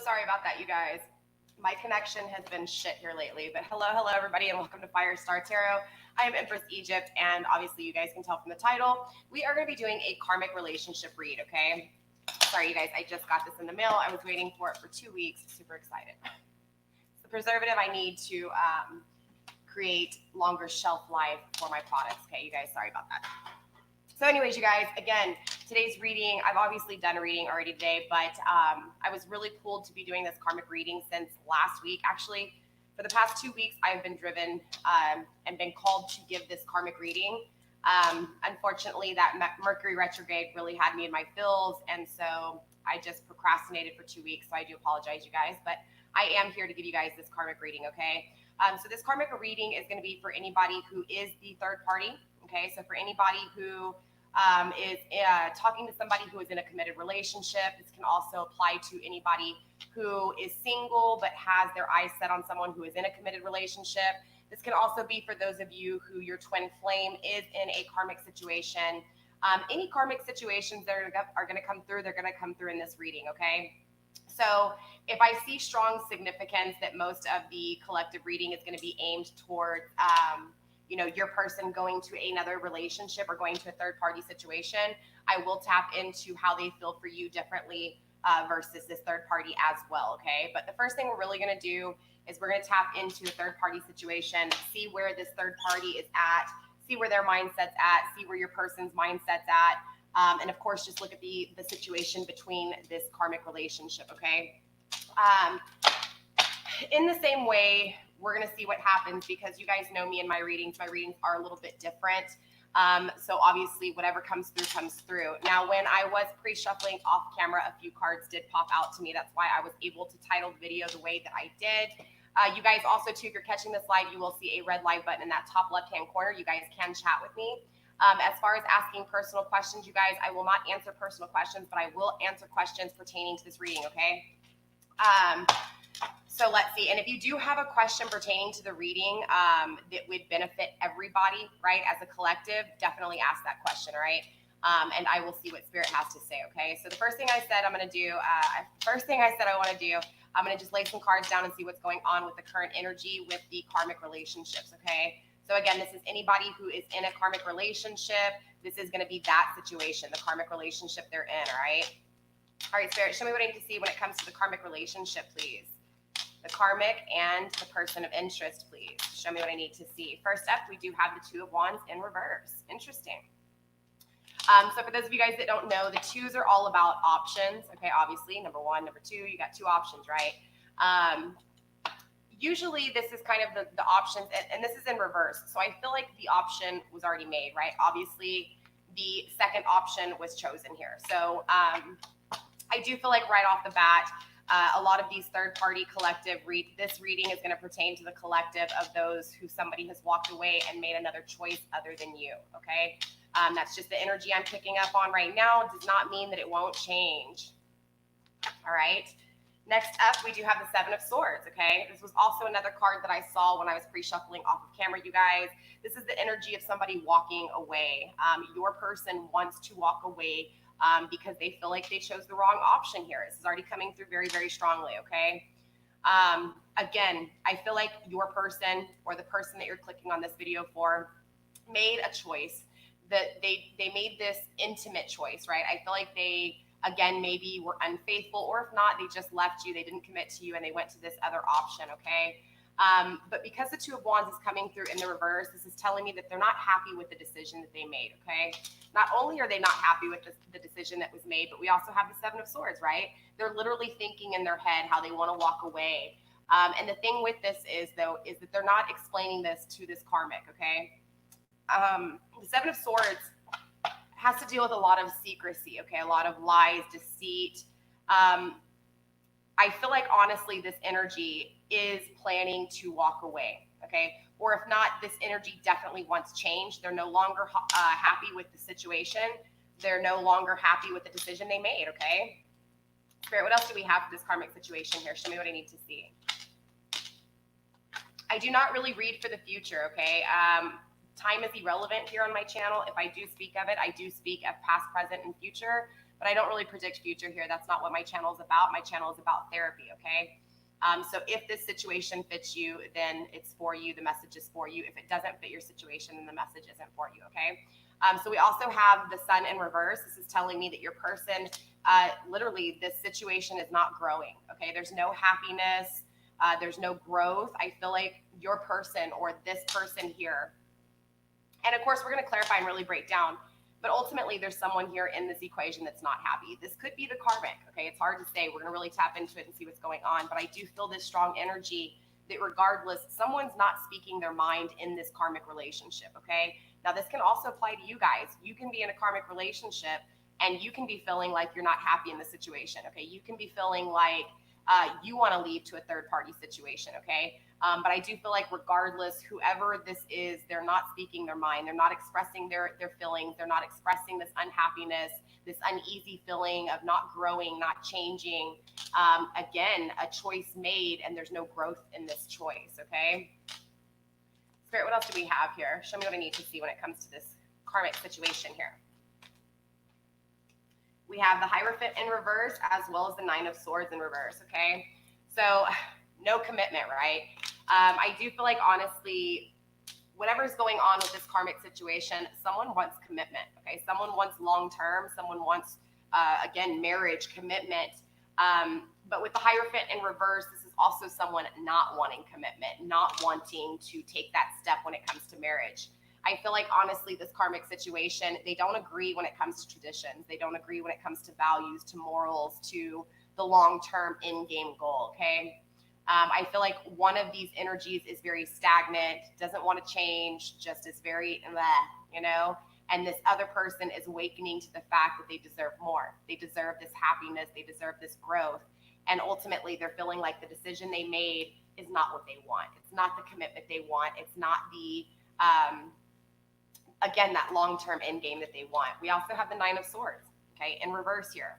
sorry about that, you guys. My connection has been shit here lately, but hello, everybody, and welcome to Firestar Tarot. I am Empress Egypt, and obviously you guys can tell from the title, we are going to be doing a karmic relationship read, okay? Sorry, you guys, I just got this in the mail. I was waiting for it for 2 weeks. Super excited. It's the preservative I need to create longer shelf life for my products, okay? You guys, sorry about that. So anyways, you guys, again, today's reading, I've obviously done a reading already today, but I was really pulled to be doing this karmic reading since last week. Actually, for the past 2 weeks, I've been driven and been called to give this karmic reading. Unfortunately, that Mercury retrograde really had me in my feels, and so I just procrastinated for 2 weeks, so I do apologize, you guys, but I am here to give you guys this karmic reading, okay? So this karmic reading is going to be for anybody who is the third party, okay? So for anybody who is talking to somebody who is in a committed relationship. This can also apply to anybody who is single but has their eyes set on someone who is in a committed relationship. This can also be for those of you who your twin flame is in a karmic situation. Any karmic situations that are going to come through, they're going to come through in this reading, okay? So if I see strong significance that most of the collective reading is going to be aimed towards your person going to another relationship or going to a third party situation, I will tap into how they feel for you differently versus this third party as well, okay? But the first thing we're really going to do is we're going to tap into the third party situation, see where this third party is at, see where their mindset's at, see where your person's mindset's at, and of course, just look at the situation between this karmic relationship, okay? In the same way, we're going to see what happens because you guys know me and my readings. My readings are a little bit different. So obviously whatever comes through, comes through. Now, when I was pre-shuffling off camera, a few cards did pop out to me. That's why I was able to title the video the way that I did. You guys also, too, if you're catching this live, you will see a red live button in that top left-hand corner. You guys can chat with me. As far as asking personal questions, you guys, I will not answer personal questions, but I will answer questions pertaining to this reading, okay? So let's see. And if you do have a question pertaining to the reading that would benefit everybody, right, as a collective, definitely ask that question, all right? And I will see what Spirit has to say, okay? So the first thing I said I'm going to do, I want to do, I'm going to just lay some cards down and see what's going on with the current energy with the karmic relationships, okay? So again, this is anybody who is in a karmic relationship. This is going to be that situation, the karmic relationship they're in, all right? All right, Spirit, show me what I need to see when it comes to the karmic relationship, please. The karmic and the person of interest, please. Show me what I need to see. First up, we do have the Two of Wands in reverse. Interesting. So for those of you guys that don't know, the twos are all about options. Okay, obviously, number one, number two, you got two options, right? Usually this is kind of the options, and this is in reverse. So I feel like the option was already made, right? Obviously, the second option was chosen here. So I do feel like right off the bat, a lot of these third-party collective this reading is going to pertain to the collective of those who somebody has walked away and made another choice other than you, okay? That's just the energy I'm picking up on right now. It does not mean that it won't change, all right? Next up, we do have the Seven of Swords, okay? This was also another card that I saw when I was pre-shuffling off of camera, you guys. This is the energy of somebody walking away. Your person wants to walk away because they feel like they chose the wrong option here. This is already coming through very, very strongly, okay? Again, I feel like your person or the person that you're clicking on this video for made a choice that they made this intimate choice, right? I feel like they, again, maybe were unfaithful, or if not, they just left you, they didn't commit to you, and they went to this other option, okay? But because the Two of Wands is coming through in the reverse, this is telling me that they're not happy with the decision that they made, okay? Not only are they not happy with the decision that was made, but we also have the Seven of Swords, right? They're literally thinking in their head how they want to walk away. And the thing with this is, though, is that they're not explaining this to this karmic, okay? The Seven of Swords has to deal with a lot of secrecy, okay? A lot of lies, deceit. I feel like, honestly, this energy is planning to walk away, okay? Or if not, this energy definitely wants change. They're no longer happy with the situation. They're no longer happy with the decision they made, okay? Spirit, what else do we have for this karmic situation here? Show me what I need to see. I do not really read for the future, okay? Time is irrelevant here on my channel. If I do speak of it, I do speak of past, present, and future. but I don't really predict future here. That's not what my channel is about. My channel is about therapy, okay? So if this situation fits you, then it's for you. The message is for you. If it doesn't fit your situation, then the message isn't for you, okay? So we also have the sun in reverse. This is telling me that your person, literally, this situation is not growing, okay? There's no happiness. There's no growth. I feel like your person or this person here, and of course, we're going to clarify and really break down, but ultimately, there's someone here in this equation that's not happy. This could be the karmic, okay? It's hard to say. We're going to really tap into it and see what's going on, but I do feel this strong energy that regardless, someone's not speaking their mind in this karmic relationship, okay? Now, this can also apply to you guys. You can be in a karmic relationship and you can be feeling like you're not happy in the situation, okay? You can be feeling like you want to leave to a third party situation, okay? But I do feel like regardless, whoever this is, they're not speaking their mind. They're not expressing their feelings. They're not expressing this unhappiness, this uneasy feeling of not growing, not changing. Again, a choice made and there's no growth in this choice, okay? Spirit, what else do we have here? Show me what I need to see when it comes to this karmic situation here. We have the Hierophant in reverse as well as the Nine of Swords in reverse, okay? So no commitment, right? I do feel like, honestly, whatever's going on with this karmic situation, someone wants commitment, okay? Someone wants long-term. Someone wants, again, marriage, commitment. But with the Hierophant in reverse, this is also someone not wanting commitment, not wanting to take that step when it comes to marriage. I feel like, honestly, this karmic situation, they don't agree when it comes to traditions. They don't agree when it comes to values, to morals, to the long-term in-game goal, okay? I feel like one of these energies is very stagnant, doesn't want to change, just is very bleh, you know? And this other person is awakening to the fact that they deserve more. They deserve this happiness. They deserve this growth. And ultimately, they're feeling like the decision they made is not what they want. It's not the commitment they want. It's not the, again, that long-term end game that they want. We also have the Nine of Swords, okay, in reverse here.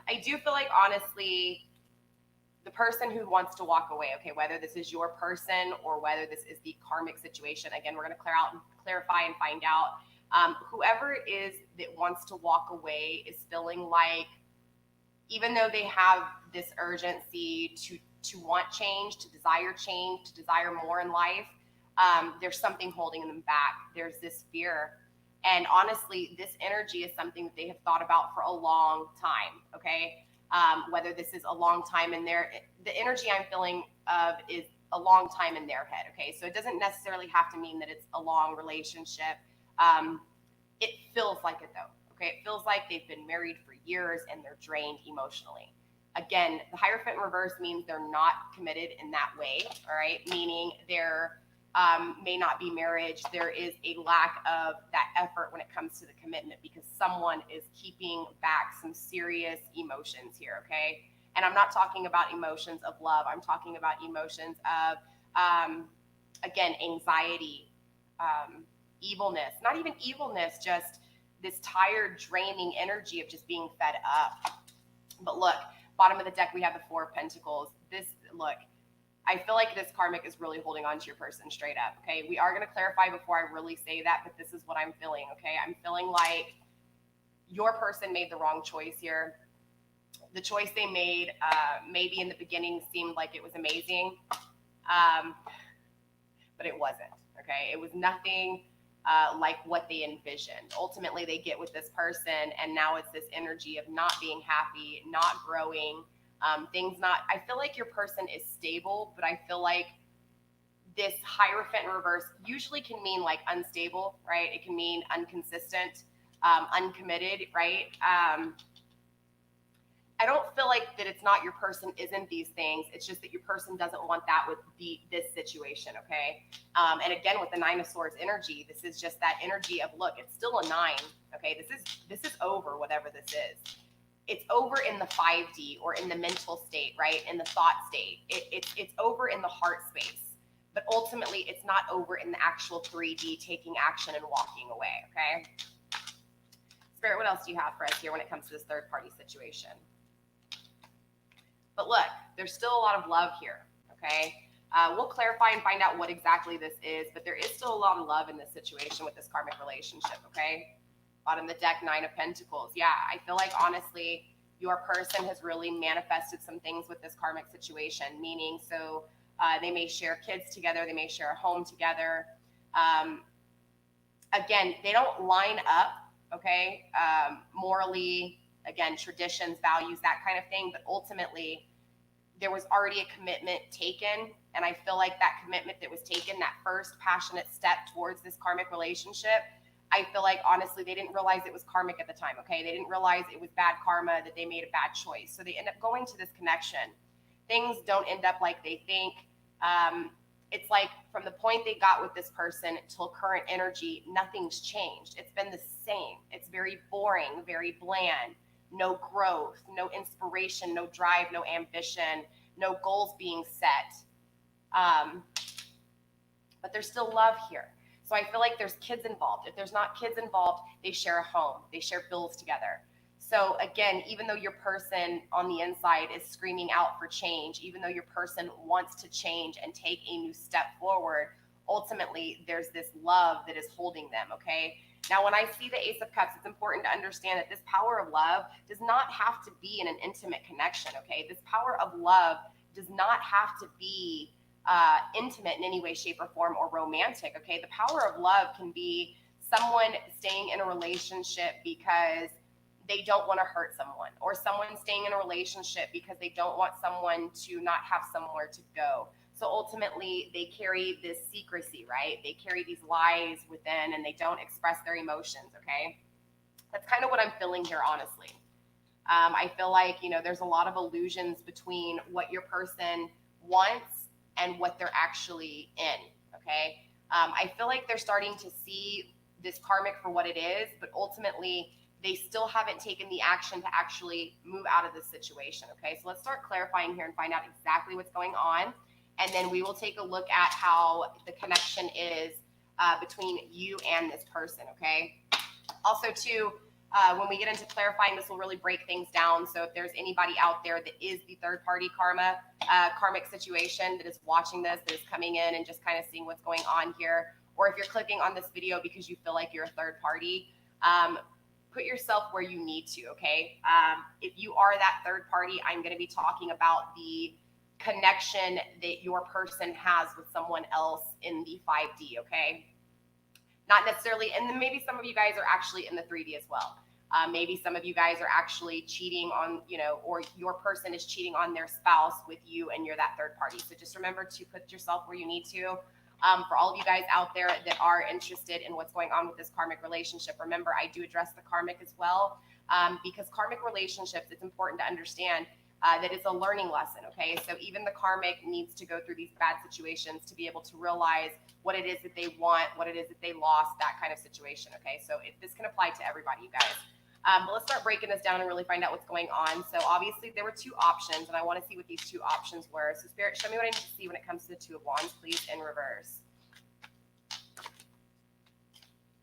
I do feel like, honestly, the person who wants to walk away, okay, whether this is your person or whether this is the karmic situation, again, we're going to clarify and find out. Whoever it is that wants to walk away is feeling like, even though they have this urgency to want change, to desire more in life, there's something holding them back. There's this fear. And honestly, this energy is something that they have thought about for a long time, okay? Whether this is a long time in the energy I'm feeling of is a long time in their head, okay? So it doesn't necessarily have to mean that it's a long relationship. It feels like it though, okay? It feels like they've been married for years and they're drained emotionally. Again, the Hierophant in reverse means they're not committed in that way, all right? Meaning there may not be marriage. There is a lack of that effort when it comes to the commitment because someone is keeping back some serious emotions here, okay? And I'm not talking about emotions of love. I'm talking about emotions of, again, anxiety, evilness, not even evilness, just this tired, draining energy of just being fed up. But look, bottom of the deck, we have the Four of Pentacles. Look, I feel like this karmic is really holding on to your person straight up, okay? We are going to clarify before I really say that, but this is what I'm feeling, okay? I'm feeling like your person made the wrong choice here. The choice they made maybe in the beginning seemed like it was amazing, but it wasn't, okay? It was nothing like what they envisioned. Ultimately, they get with this person, and now it's this energy of not being happy, not growing, I feel like your person is stable, but I feel like this Hierophant in reverse usually can mean like unstable, right? It can mean inconsistent, uncommitted, right? I don't feel like that it's not your person isn't these things. It's just that your person doesn't want that with this situation, okay? And again, with the Nine of Swords energy, this is just that energy of, look, it's still a 9, okay? This is over, whatever this is. It's over in the 5D or in the mental state, right? In the thought state. It's over in the heart space. But ultimately, it's not over in the actual 3D taking action and walking away, okay? Spirit, what else do you have for us here when it comes to this third party situation? But look, there's still a lot of love here, okay? We'll clarify and find out what exactly this is, but there is still a lot of love in this situation with this karmic relationship, okay? Bottom of the deck, 9 of Pentacles. Yeah, I feel like honestly, your person has really manifested some things with this karmic situation, meaning so they may share kids together, they may share a home together. Again, they don't line up, okay, morally, again, traditions, values, that kind of thing, but ultimately there was already a commitment taken, and I feel like that commitment that was taken, that first passionate step towards this karmic relationship, I feel like honestly they didn't realize it was karmic at the time, okay? They didn't realize it was bad karma, that they made a bad choice. So they end up going to this connection. Things don't end up like they think. It's like from the point they got with this person till current energy, nothing's changed. It's been the same. It's very boring, very bland. No growth, no inspiration, no drive, no ambition, no goals being set. But there's still love here. So I feel like there's kids involved. If there's not kids involved, they share a home, they share bills together. So again, even though your person on the inside is screaming out for change, even though your person wants to change and take a new step forward, ultimately there's this love that is holding them, okay? Now, when I see the Ace of Cups, it's important to understand that this power of love does not have to be in an intimate connection, okay? This power of love does not have to be intimate in any way, shape, or form, or romantic, okay? The power of love can be someone staying in a relationship because they don't want to hurt someone, or someone staying in a relationship because they don't want someone to not have somewhere to go. So ultimately, they carry this secrecy, right? They carry these lies within, and they don't express their emotions, okay? That's kind of what I'm feeling here, honestly. I feel like, you know, there's a lot of illusions between what your person wants and what they're actually in, okay? I feel like they're starting to see this karmic for what it is, but ultimately, they still haven't taken the action to actually move out of this situation, okay? So let's start clarifying here and find out exactly what's going on. And then we will take a look at how the connection is between you and this person, okay? Also, too, when we get into clarifying, this will really break things down. So if there's anybody out there that is the third-party karmic situation that is watching this, that is coming in and just kind of seeing what's going on here, or if you're clicking on this video because you feel like you're a third party, put yourself where you need to, okay? If you are that third party, I'm going to be talking about the connection that your person has with someone else in the 5D, okay? Not necessarily, and then maybe some of you guys are actually in the 3D as well. Maybe some of you guys are actually cheating on, you know, or your person is cheating on their spouse with you and you're that third party. So just remember to put yourself where you need to. For all of you guys out there that are interested in what's going on with this karmic relationship, remember I do address the karmic as well, because karmic relationships, it's important to understand that it's a learning lesson, okay? So even the karmic needs to go through these bad situations to be able to realize what it is that they want, what it is that they lost, that kind of situation, okay? So this can apply to everybody, you guys. But let's start breaking this down and really find out what's going on. So obviously there were 2 options, and I want to see what these 2 options were. So Spirit, show me what I need to see when it comes to the 2 of Wands, please, in reverse. I'm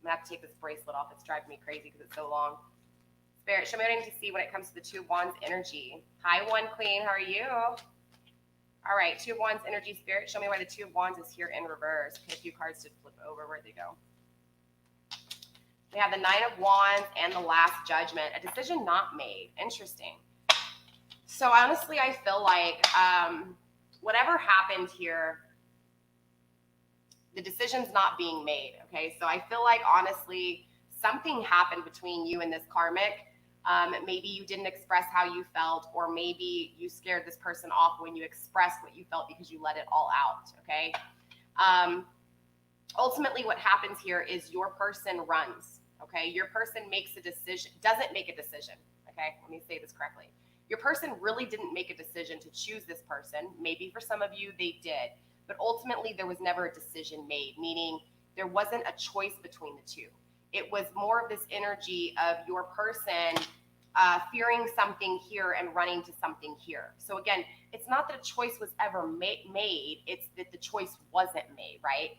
going to have to take this bracelet off. It's driving me crazy because it's so long. Spirit, show me what I need to see when it comes to the 2 of Wands energy. Hi, One Queen. How are you? All right, 2 of Wands energy. Spirit, show me why the 2 of Wands is here in reverse. Okay, a few cards to flip over. Where'd they go? We have the 9 of Wands and the Last Judgment. A decision not made. Interesting. So honestly, I feel like whatever happened here, the decision's not being made, okay? So I feel like, honestly, something happened between you and this karmic. Maybe you didn't express how you felt, or maybe you scared this person off when you expressed what you felt because you let it all out, okay? Ultimately, what happens here is your person runs, okay? Your person makes a decision, doesn't make a decision, okay? Let me say this correctly. Your person really didn't make a decision to choose this person. Maybe for some of you, they did. But ultimately, there was never a decision made, meaning there wasn't a choice between the 2. It was more of this energy of your person fearing something here and running to something here. So again, it's not that a choice was ever made, it's that the choice wasn't made, right?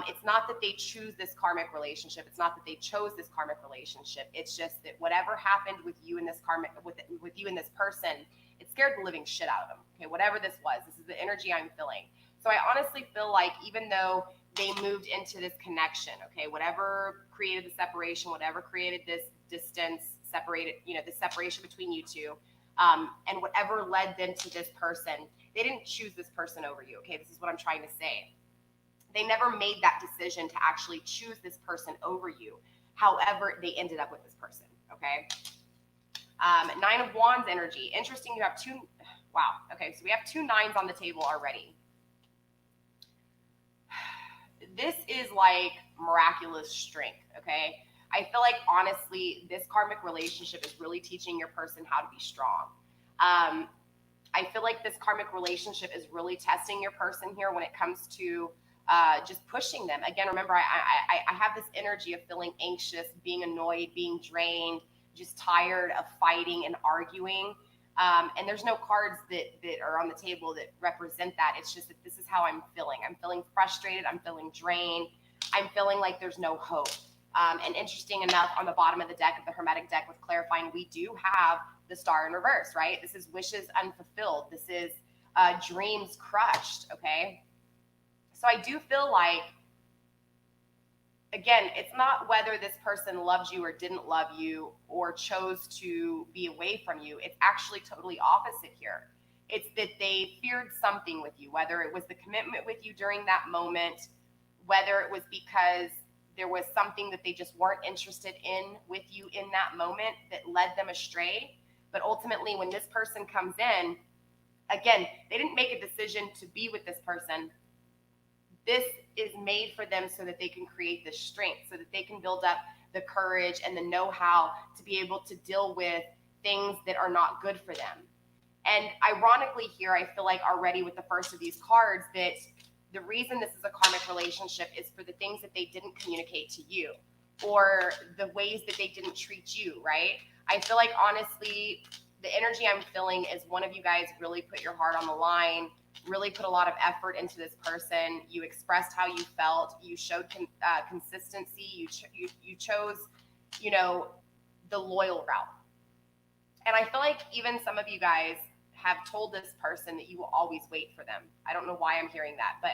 It's not that they choose this karmic relationship. It's not that they chose this karmic relationship. It's just that whatever happened with you and this karmic, with you and this person, it scared the living shit out of them. Okay, whatever this was, this is the energy I'm feeling. So So I honestly feel like even though they moved into this connection, okay, whatever created the separation, whatever created this distance, separated, the separation between you two, and whatever led them to this person, they didn't choose this person over you, okay? This is what I'm trying to say. They never made that decision to actually choose this person over you. However, they ended up with this person, okay? Nine of Wands energy. Interesting, you have two, wow, okay, so we have 2 9s on the table already. This is like miraculous strength, okay? I feel like, honestly, this karmic relationship is really teaching your person how to be strong. I feel like this karmic relationship is really testing your person here when it comes to just pushing them. Again, remember, I have this energy of feeling anxious, being annoyed, being drained, just tired of fighting and arguing. And there's no cards that are on the table that represent that. It's just that this is how I'm feeling. I'm feeling frustrated. I'm feeling drained. I'm feeling like there's no hope. And interesting enough, on the bottom of the deck, of the Hermetic deck with clarifying, we do have the Star in reverse, right? This is wishes unfulfilled. This is dreams crushed, okay? So I do feel like, again, it's not whether this person loves you or didn't love you or chose to be away from you. It's actually totally opposite here. It's that they feared something with you, whether it was the commitment with you during that moment, whether it was because there was something that they just weren't interested in with you in that moment that led them astray. But ultimately, when this person comes in, again, they didn't make a decision to be with this person. This is made for them so that they can create the strength, so that they can build up the courage and the know-how to be able to deal with things that are not good for them. And ironically here, I feel like already with the first of these cards that the reason this is a karmic relationship is for the things that they didn't communicate to you or the ways that they didn't treat you, right? I feel like, honestly, the energy I'm feeling is one of you guys really put your heart on the line, really put a lot of effort into this person. You expressed how you felt. You showed consistency. You chose, the loyal route. And I feel like even some of you guys have told this person that you will always wait for them. I don't know why I'm hearing that, but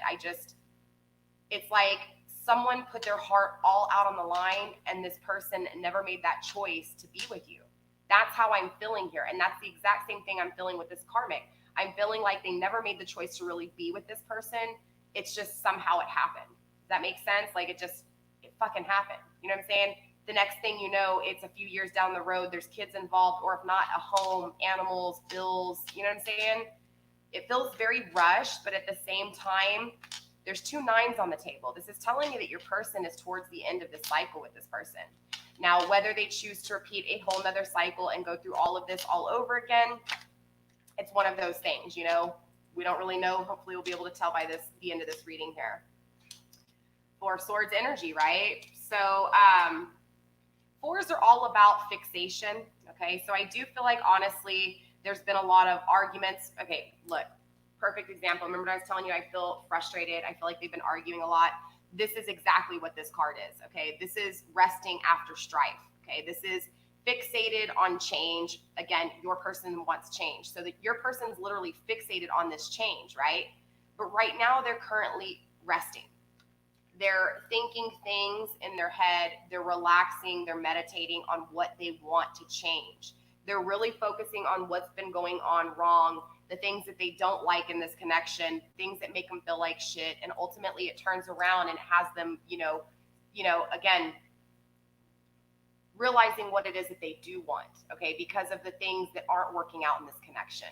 it's like someone put their heart all out on the line and this person never made that choice to be with you. That's how I'm feeling here. And that's the exact same thing I'm feeling with this karmic. I'm feeling like they never made the choice to really be with this person. It's just somehow it happened. Does that make sense? Like it fucking happened. You know what I'm saying? The next thing you know, it's a few years down the road, there's kids involved, or if not, a home, animals, bills, you know what I'm saying? It feels very rushed, but at the same time, there's 2 9s on the table. This is telling you that your person is towards the end of the cycle with this person. Now, whether they choose to repeat a whole nother cycle and go through all of this all over again, it's one of those things, we don't really know. Hopefully we'll be able to tell by the end of this reading here. 4 Swords energy, right? So, 4s are all about fixation, okay? So I do feel like, honestly, there's been a lot of arguments. Okay, look, perfect example. Remember I was telling you I feel frustrated. I feel like they've been arguing a lot. This is exactly what this card is, okay? This is resting after strife, okay? This is fixated on change. Again, your person wants change. So that your person's literally fixated on this change, right? But right now they're currently resting. They're thinking things in their head. They're relaxing. They're meditating on what they want to change. They're really focusing on what's been going on wrong, the things that they don't like in this connection, things that make them feel like shit. And ultimately it turns around and has them, again, realizing what it is that they do want, okay, because of the things that aren't working out in this connection.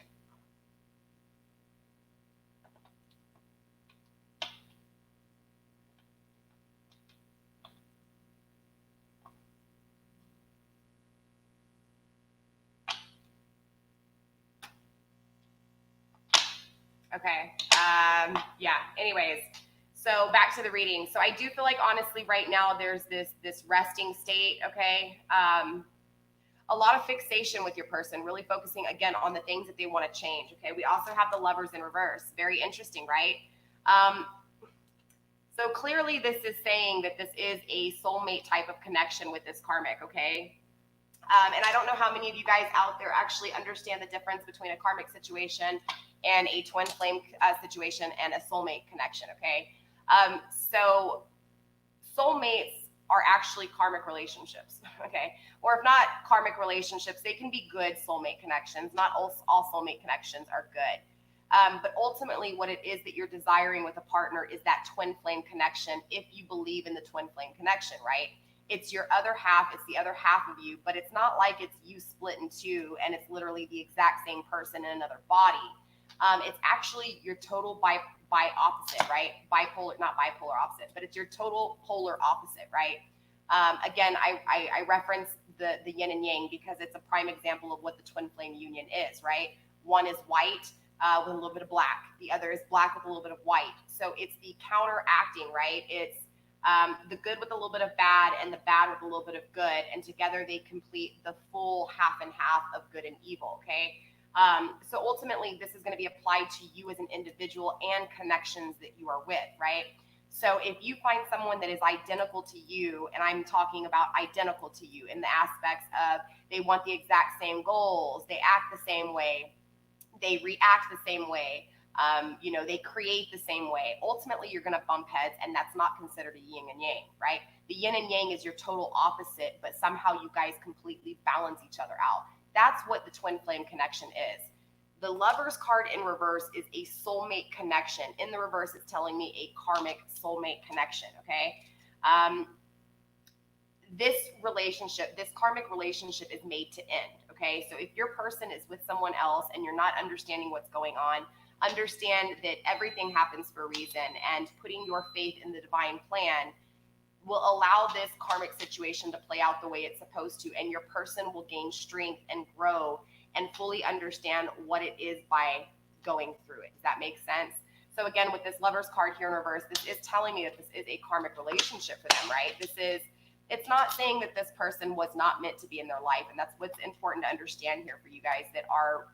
Okay. Yeah. Anyways, so back to the reading. So I do feel like, honestly, right now there's this resting state. Okay. A lot of fixation with your person, really focusing again on the things that they want to change. Okay. We also have the Lovers in reverse. Very interesting, right? So clearly this is saying that this is a soulmate type of connection with this karmic. Okay. And I don't know how many of you guys out there actually understand the difference between a karmic situation and a twin flame situation and a soulmate connection, okay? So soulmates are actually karmic relationships, okay? Or if not karmic relationships, they can be good soulmate connections. Not all soulmate connections are good. But ultimately, what it is that you're desiring with a partner is that twin flame connection, if you believe in the twin flame connection, right? It's your other half, it's the other half of you, but it's not like it's you split in two and it's literally the exact same person in another body. It's actually your total bi opposite, right? Bipolar, not bipolar opposite, but it's your total polar opposite, right? Again, I reference the yin and yang because it's a prime example of what the twin flame union is, right? One is white with a little bit of black. The other is black with a little bit of white. So it's the counteracting, right? It's the good with a little bit of bad and the bad with a little bit of good. And together they complete the full half and half of good and evil, okay? So ultimately, this is going to be applied to you as an individual and connections that you are with, right? So if you find someone that is identical to you, and I'm talking about identical to you in the aspects of they want the exact same goals, they act the same way, they react the same way, they create the same way. Ultimately, you're going to bump heads, and that's not considered a yin and yang, right? The yin and yang is your total opposite, but somehow you guys completely balance each other out. That's what the twin flame connection is. The Lover's card in reverse is a soulmate connection. In the reverse, it's telling me a karmic soulmate connection, okay? This relationship, this karmic relationship is made to end, okay? So if your person is with someone else and you're not understanding what's going on, understand that everything happens for a reason, and putting your faith in the divine plan will allow this karmic situation to play out the way it's supposed to, and your person will gain strength and grow and fully understand what it is by going through it. Does that make sense? So again, with this Lover's card here in reverse, this is telling me that this is a karmic relationship for them, right? It's not saying that this person was not meant to be in their life, and that's what's important to understand here for you guys that are,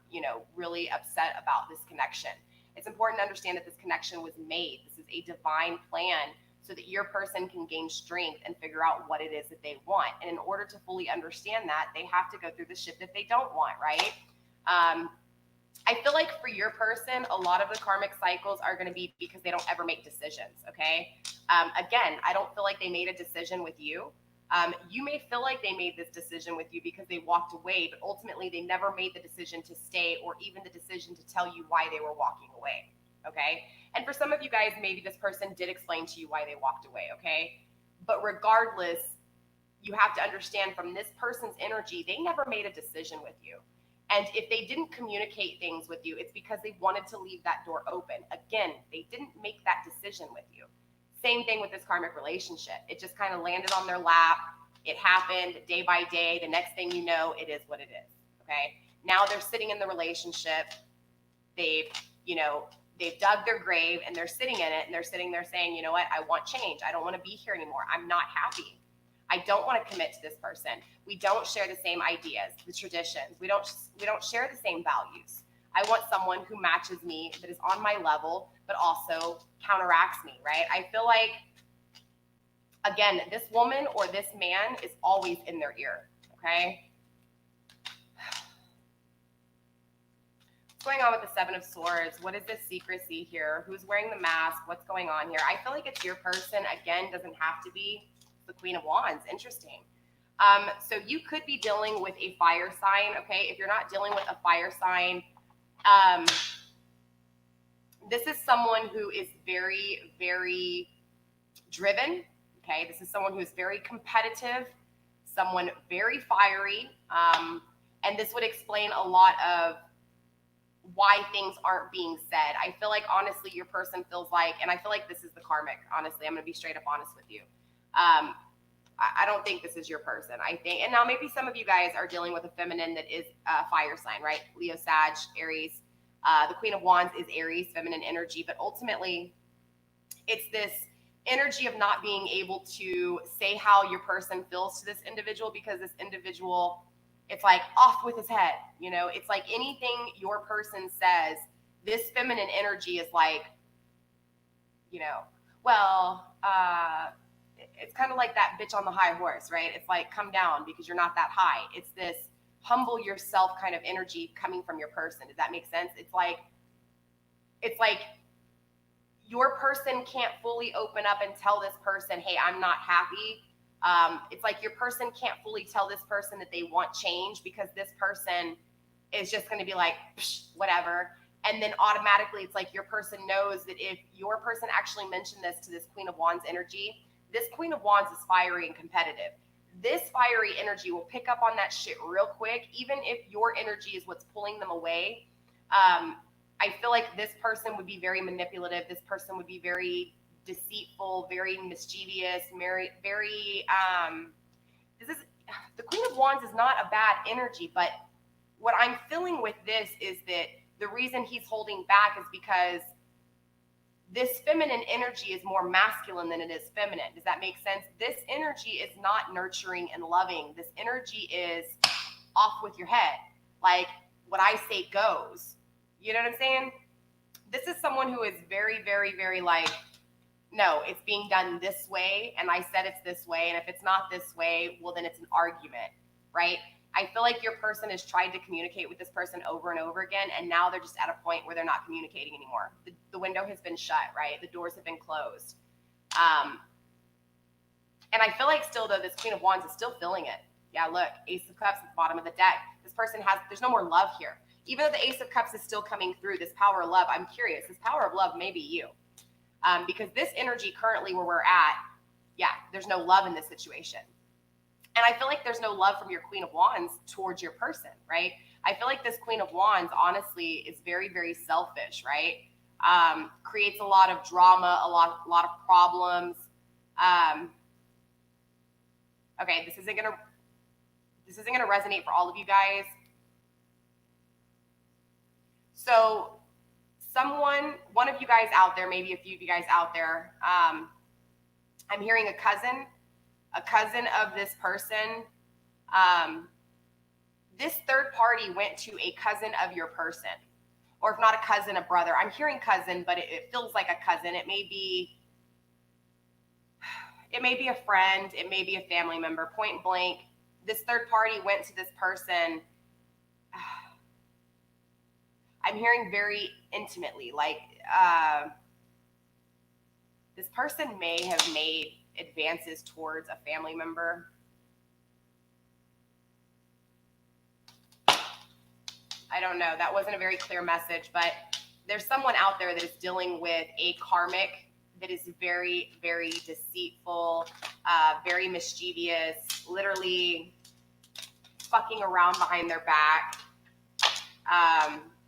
really upset about this connection. It's important to understand that this connection was made. This is a divine plan so that your person can gain strength and figure out what it is that they want. And in order to fully understand that, they have to go through the shit that they don't want, right? I feel like for your person, a lot of the karmic cycles are going to be because they don't ever make decisions, okay? Again, I don't feel like they made a decision with you. You may feel like they made this decision with you because they walked away, but ultimately they never made the decision to stay or even the decision to tell you why they were walking away, okay? And for some of you guys, maybe this person did explain to you why they walked away, okay? But regardless, you have to understand from this person's energy, they never made a decision with you. And if they didn't communicate things with you, it's because they wanted to leave that door open. Again, they didn't make that decision with you. Same thing with this karmic relationship. It just kind of landed on their lap. It happened day by day. The next thing you know, it is what it is, okay? Now they're sitting in the relationship. They've dug their grave and they're sitting in it, and they're sitting there saying, you know what, I want change. I don't want to be here anymore. I'm not happy. I don't want to commit to this person. We don't share the same ideas, the traditions. We don't share the same values. I want someone who matches me, that is on my level, but also counteracts me, right? I feel like, again, this woman or this man is always in their ear, okay? What's going on with the Seven of Swords? What is this secrecy here? Who's wearing the mask? What's going on here? I feel like it's your person. Again, doesn't have to be. The Queen of Wands. Interesting. So you could be dealing with a fire sign, okay? If you're not dealing with a fire sign, this is someone who is very, very driven, okay? This is someone who is very competitive, someone very fiery, and this would explain a lot of why things aren't being said. I feel like, honestly, your person feels like, and I feel like this is the karmic, honestly, I'm going to be straight up honest with you. I don't think this is your person. I think, and now maybe some of you guys are dealing with a feminine that is a fire sign, right? Leo, Sag, Aries. The Queen of Wands is Aries, feminine energy, but ultimately it's this energy of not being able to say how your person feels to this individual, because this individual, it's like off with his head. It's like anything your person says, this feminine energy is like, well, it's kind of like that bitch on the high horse, right? It's like, come down because you're not that high. It's this humble yourself kind of energy coming from your person. Does that make sense? It's like your person can't fully open up and tell this person, hey, I'm not happy. It's like your person can't fully tell this person that they want change because this person is just going to be like, whatever. And then automatically it's like your person knows that if your person actually mentioned this to this Queen of Wands energy, this Queen of Wands is fiery and competitive. This fiery energy will pick up on that shit real quick, even if your energy is what's pulling them away. I feel like this person would be very manipulative. This person would be very deceitful, very mischievous, this is, the Queen of Wands is not a bad energy, but what I'm feeling with this is that the reason he's holding back is because this feminine energy is more masculine than it is feminine. Does that make sense? This energy is not nurturing and loving. This energy is off with your head. Like, what I say goes. You know what I'm saying? This is someone who is very, very, very like, no, it's being done this way, and I said it's this way, and if it's not this way, well, then it's an argument, right? I feel like your person has tried to communicate with this person over and over again, and now they're just at a point where they're not communicating anymore. The window has been shut, right? The doors have been closed. And I feel like still, though, this Queen of Wands is still feeling it. Yeah, look, Ace of Cups at the bottom of the deck. This person there's no more love here. Even though the Ace of Cups is still coming through, this power of love, I'm curious, this power of love may be you. Because this energy currently where we're at, yeah, there's no love in this situation. And I feel like there's no love from your Queen of Wands towards your person, right? I feel like this Queen of Wands, honestly, is very, very selfish, right? Creates a lot of drama, a lot of problems. Okay, this isn't gonna resonate for all of you guys. So one of you guys out there, maybe a few of you guys out there, I'm hearing a cousin of this person. This third party went to a cousin of your person, or if not a cousin, a brother. I'm hearing cousin, but it feels like a cousin. It may be a friend. It may be a family member. Point blank, this third party went to this person. I'm hearing very intimately, like this person may have made advances towards a family member. I don't know. That wasn't a very clear message, but there's someone out there that is dealing with a karmic that is very, very deceitful, very mischievous, literally fucking around behind their back.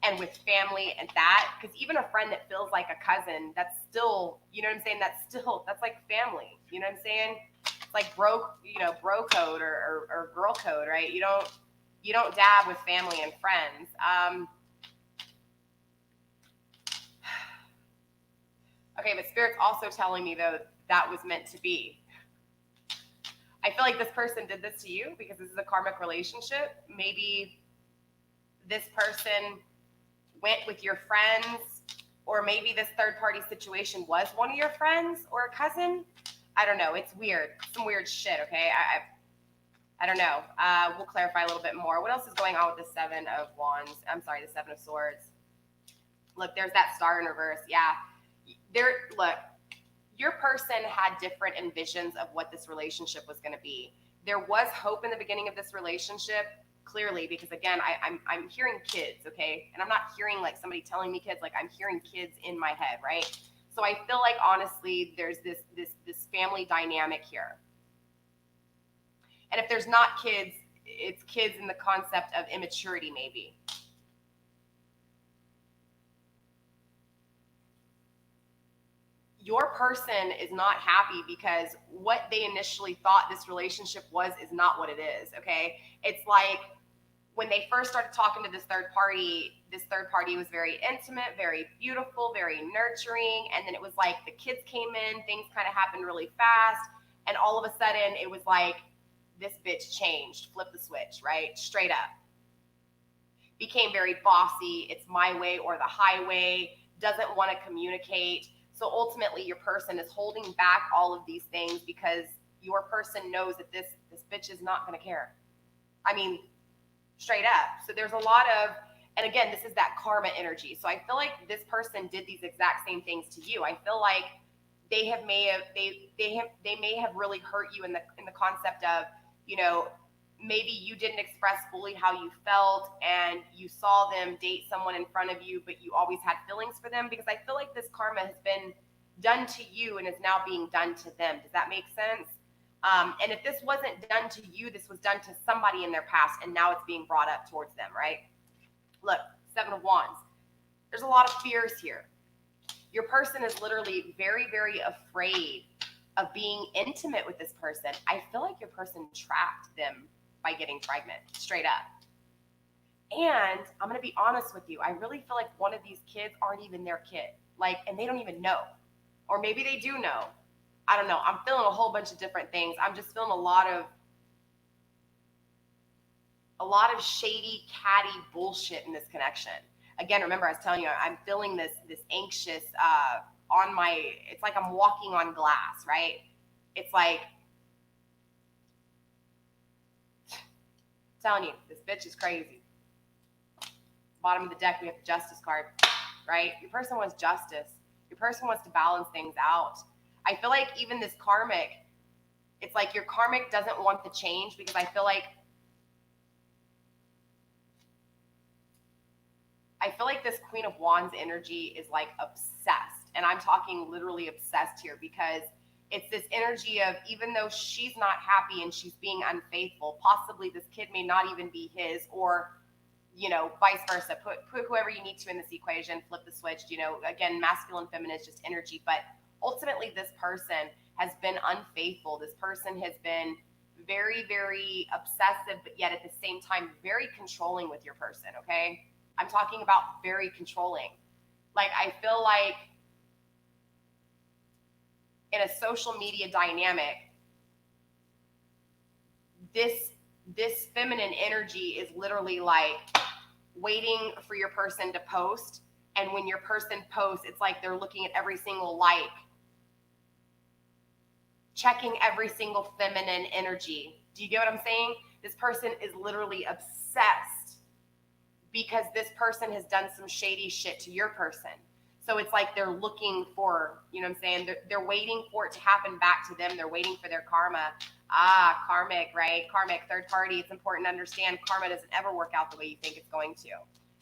And with family and that, because even a friend that feels like a cousin, that's still, you know what I'm saying? That's like family. You know what I'm saying? It's like bro code or girl code, right? You don't dab with family and friends. Okay, but Spirit's also telling me though that was meant to be. I feel like this person did this to you because this is a karmic relationship. Maybe this person went with your friends, or maybe this third party situation was one of your friends or a cousin. I don't know. It's weird. Some weird shit, okay? I don't know. We'll clarify a little bit more. What else is going on with the Seven of Wands? I'm sorry, the Seven of Swords. Look, there's that star in reverse. Yeah. Look, your person had different envisions of what this relationship was going to be. There was hope in the beginning of this relationship, clearly, because again, I'm hearing kids, okay? And I'm not hearing like somebody telling me kids, like I'm hearing kids in my head, right? So I feel like honestly, there's this family dynamic here. And if there's not kids, it's kids in the concept of immaturity, maybe. Your person is not happy because what they initially thought this relationship was is not what it is, okay? It's like when they first started talking to this third party was very intimate, very beautiful, very nurturing. And then it was like the kids came in, things kind of happened really fast. And all of a sudden it was like, this bitch changed, flip the switch, right? Straight up. Became very bossy. It's my way or the highway, doesn't want to communicate. So ultimately, your person is holding back all of these things because your person knows that this bitch is not going to care. I mean, straight up. So there's a lot of, and again, this is that karma energy. So I feel like this person did these exact same things to you. I feel like they may have really hurt you in the concept of, you know, maybe you didn't express fully how you felt and you saw them date someone in front of you, but you always had feelings for them, because I feel like this karma has been done to you and is now being done to them. Does that make sense? And if this wasn't done to you, this was done to somebody in their past, and now it's being brought up towards them, right? Look, 7 of Wands. There's a lot of fears here. Your person is literally very, very afraid of being intimate with this person. I feel like your person trapped them by getting pregnant, straight up. And I'm going to be honest with you. I really feel like one of these kids aren't even their kid. Like, and they don't even know. Or maybe they do know. I don't know. I'm feeling a whole bunch of different things. I'm just feeling a lot of shady, catty bullshit in this connection. Again, remember I was telling you, I'm feeling this anxious on my, it's like I'm walking on glass, right? It's like, I'm telling you, this bitch is crazy. Bottom of the deck, we have the Justice card, right? Your person wants justice. Your person wants to balance things out. I feel like even this karmic, it's like your karmic doesn't want the change, because I feel like this Queen of Wands energy is like obsessed. And I'm talking literally obsessed here, because it's this energy of, even though she's not happy and she's being unfaithful, possibly this kid may not even be his, or, you know, vice versa. Put whoever you need to in this equation, flip the switch, you know, again, masculine, feminine is just energy. But ultimately, this person has been unfaithful. This person has been very, very obsessive, but yet at the same time, very controlling with your person, okay? I'm talking about very controlling. Like, I feel like in a social media dynamic, this feminine energy is literally like waiting for your person to post. And when your person posts, it's like they're looking at every single like, checking every single feminine energy. Do you get what I'm saying? This person is literally obsessed because this person has done some shady shit to your person. So it's like they're looking for, you know what I'm saying? They're waiting for it to happen back to them. They're waiting for their karma. Karmic, right? Karmic, third party. It's important to understand karma doesn't ever work out the way you think it's going to.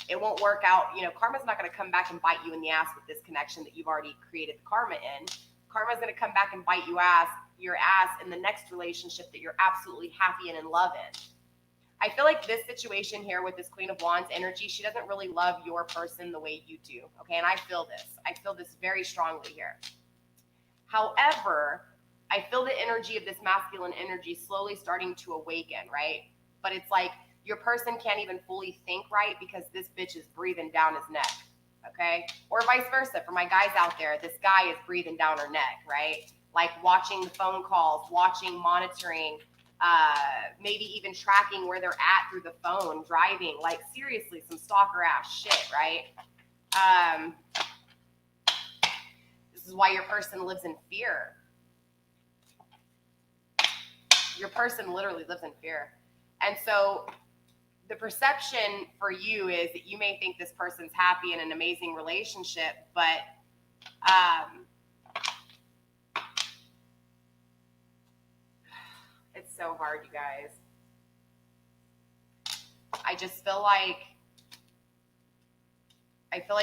It won't work out. You know, karma's not going to come back and bite you in the ass with this connection that you've already created the karma in. Karma's going to come back and bite your ass in the next relationship that you're absolutely happy and in love in. I feel like this situation here with this Queen of Wands energy, she doesn't really love your person the way you do, okay? And I feel this very strongly here. However, I feel the energy of this masculine energy slowly starting to awaken, right? But it's like your person can't even fully think right because this bitch is breathing down his neck, okay? Or vice versa. For my guys out there, this guy is breathing down her neck, right? Like watching the phone calls, monitoring, maybe even tracking where they're at through the phone, driving, like seriously, some stalker ass shit, right? This is why your person lives in fear. Your person literally lives in fear. And so the perception for you is that you may think this person's happy in an amazing relationship, but it's so hard, you guys. I just feel like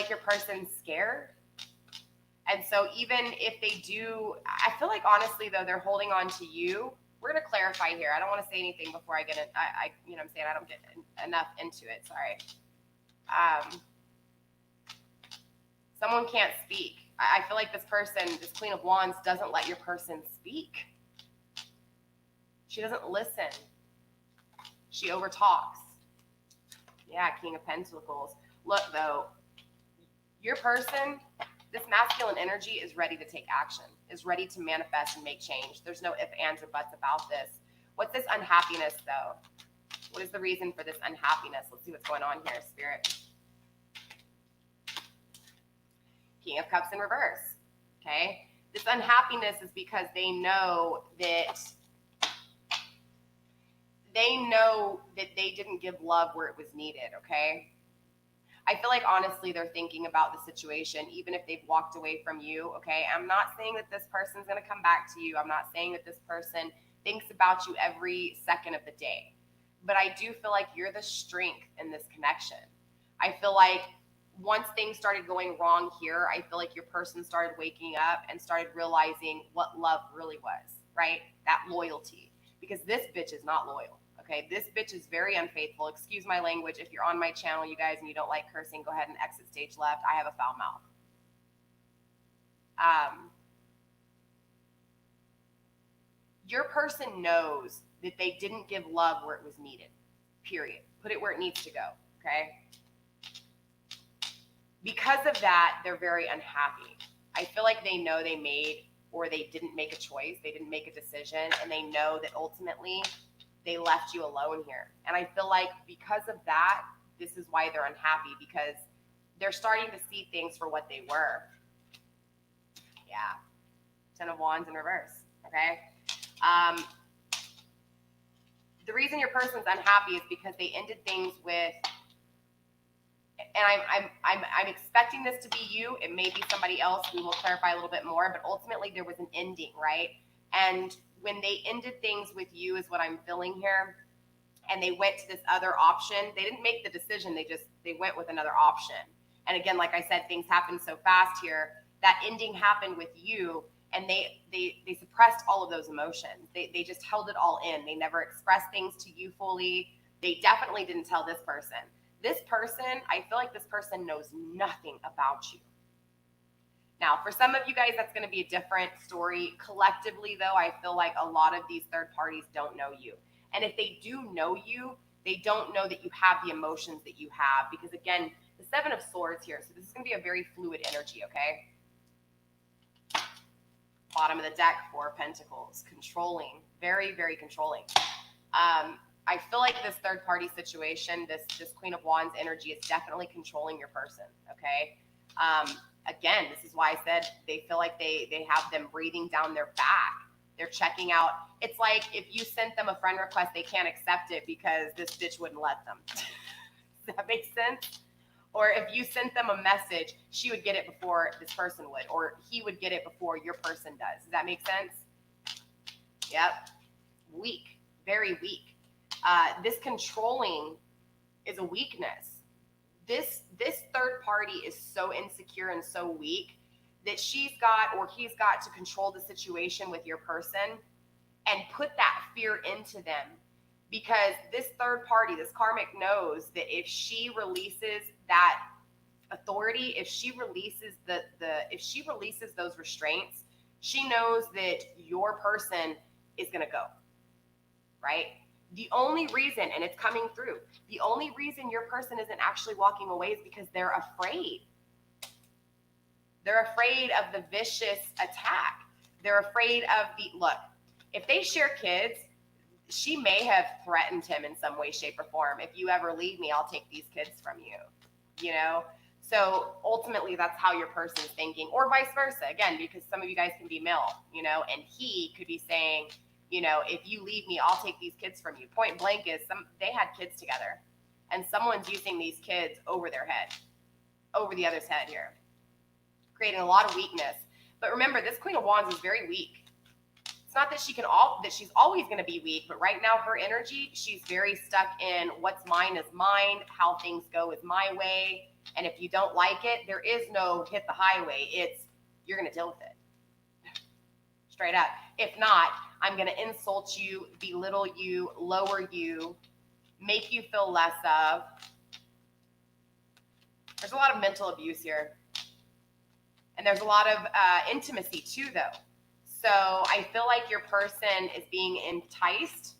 your person's scared. And so even if they do, I feel like honestly though, they're holding on to you. We're going to clarify here. I don't want to say anything before I get it. You know what I'm saying? I don't get enough into it. Sorry. Someone can't speak. I feel like this person, this Queen of Wands, doesn't let your person speak. She doesn't listen. She overtalks. Yeah, King of Pentacles. Look, though, your person, this masculine energy is ready to take action, is ready to manifest and make change. There's no ifs, ands, or buts about this. What's this unhappiness, though? What is the reason for this unhappiness? Let's see what's going on here, Spirit. King of Cups in reverse. okay? This unhappiness is because they know that they didn't give love where it was needed, okay? I feel like honestly they're thinking about the situation, even if they've walked away from you, okay? I'm not saying that this person's gonna come back to you. I'm not saying that this person thinks about you every second of the day. But I do feel like you're the strength in this connection. I feel like once things started going wrong here, I feel like your person started waking up and started realizing what love really was, right? That loyalty. Because this bitch is not loyal. Okay, this bitch is very unfaithful. Excuse my language. If you're on my channel, you guys, and you don't like cursing, go ahead and exit stage left. I have a foul mouth. Your person knows that they didn't give love where it was needed, period. Put it where it needs to go, okay? Because of that, they're very unhappy. I feel like they know they made or they didn't make a choice. They didn't make a decision, and they know that ultimately they left you alone here. And I feel like because of that, this is why they're unhappy, because they're starting to see things for what they were. Yeah. 10 of Wands in reverse, okay? The reason your person's unhappy is because they ended things with, and I'm expecting this to be you. It may be somebody else. We will clarify a little bit more, but ultimately there was an ending, right? And when they ended things with you is what I'm feeling here, and they went to this other option. They didn't make the decision. They went with another option. And again, like I said, things happen so fast here. That ending happened with you, and they suppressed all of those emotions. They just held it all in. They never expressed things to you fully. They definitely didn't tell this person. This person, I feel like this person knows nothing about you. Now, for some of you guys, that's going to be a different story. Collectively, though, I feel like a lot of these third parties don't know you. And if they do know you, they don't know that you have the emotions that you have. Because again, the Seven of Swords here. So this is going to be a very fluid energy, okay? Bottom of the deck, Four of Pentacles. Controlling. Very, very controlling. I feel like this third party situation, this Queen of Wands energy is definitely controlling your person, okay? Again, this is why I said they feel like they have them breathing down their back. They're checking out. It's like if you sent them a friend request, they can't accept it because this bitch wouldn't let them. Does that make sense? Or if you sent them a message, she would get it before this person would, or he would get it before your person does. Does that make sense? Yep. Weak. Very weak. This controlling is a weakness. This third party is so insecure and so weak that she's got or he's got to control the situation with your person and put that fear into them, because this third party, this karmic, knows that if she releases that authority, if she releases if she releases those restraints, she knows that your person is going to go, right? The only reason, and it's coming through, the only reason your person isn't actually walking away is because they're afraid. They're afraid of the vicious attack. They're afraid of look, if they share kids, she may have threatened him in some way, shape, or form. If you ever leave me, I'll take these kids from you, you know? So ultimately, that's how your person is thinking, or vice versa. Again, because some of you guys can be male, you know, and he could be saying, you know, if you leave me, I'll take these kids from you. Point blank is they had kids together, and someone's using these kids over their head, over the other's head here, creating a lot of weakness. But remember, this Queen of Wands is very weak. It's not that she's always going to be weak, but right now her energy, she's very stuck in what's mine is mine, how things go is my way, and if you don't like it, there is no hit the highway. It's you're going to deal with it. Straight up. If not, I'm going to insult you, belittle you, lower you, make you feel less of. There's a lot of mental abuse here. And there's a lot of intimacy too, though. So I feel like your person is being enticed.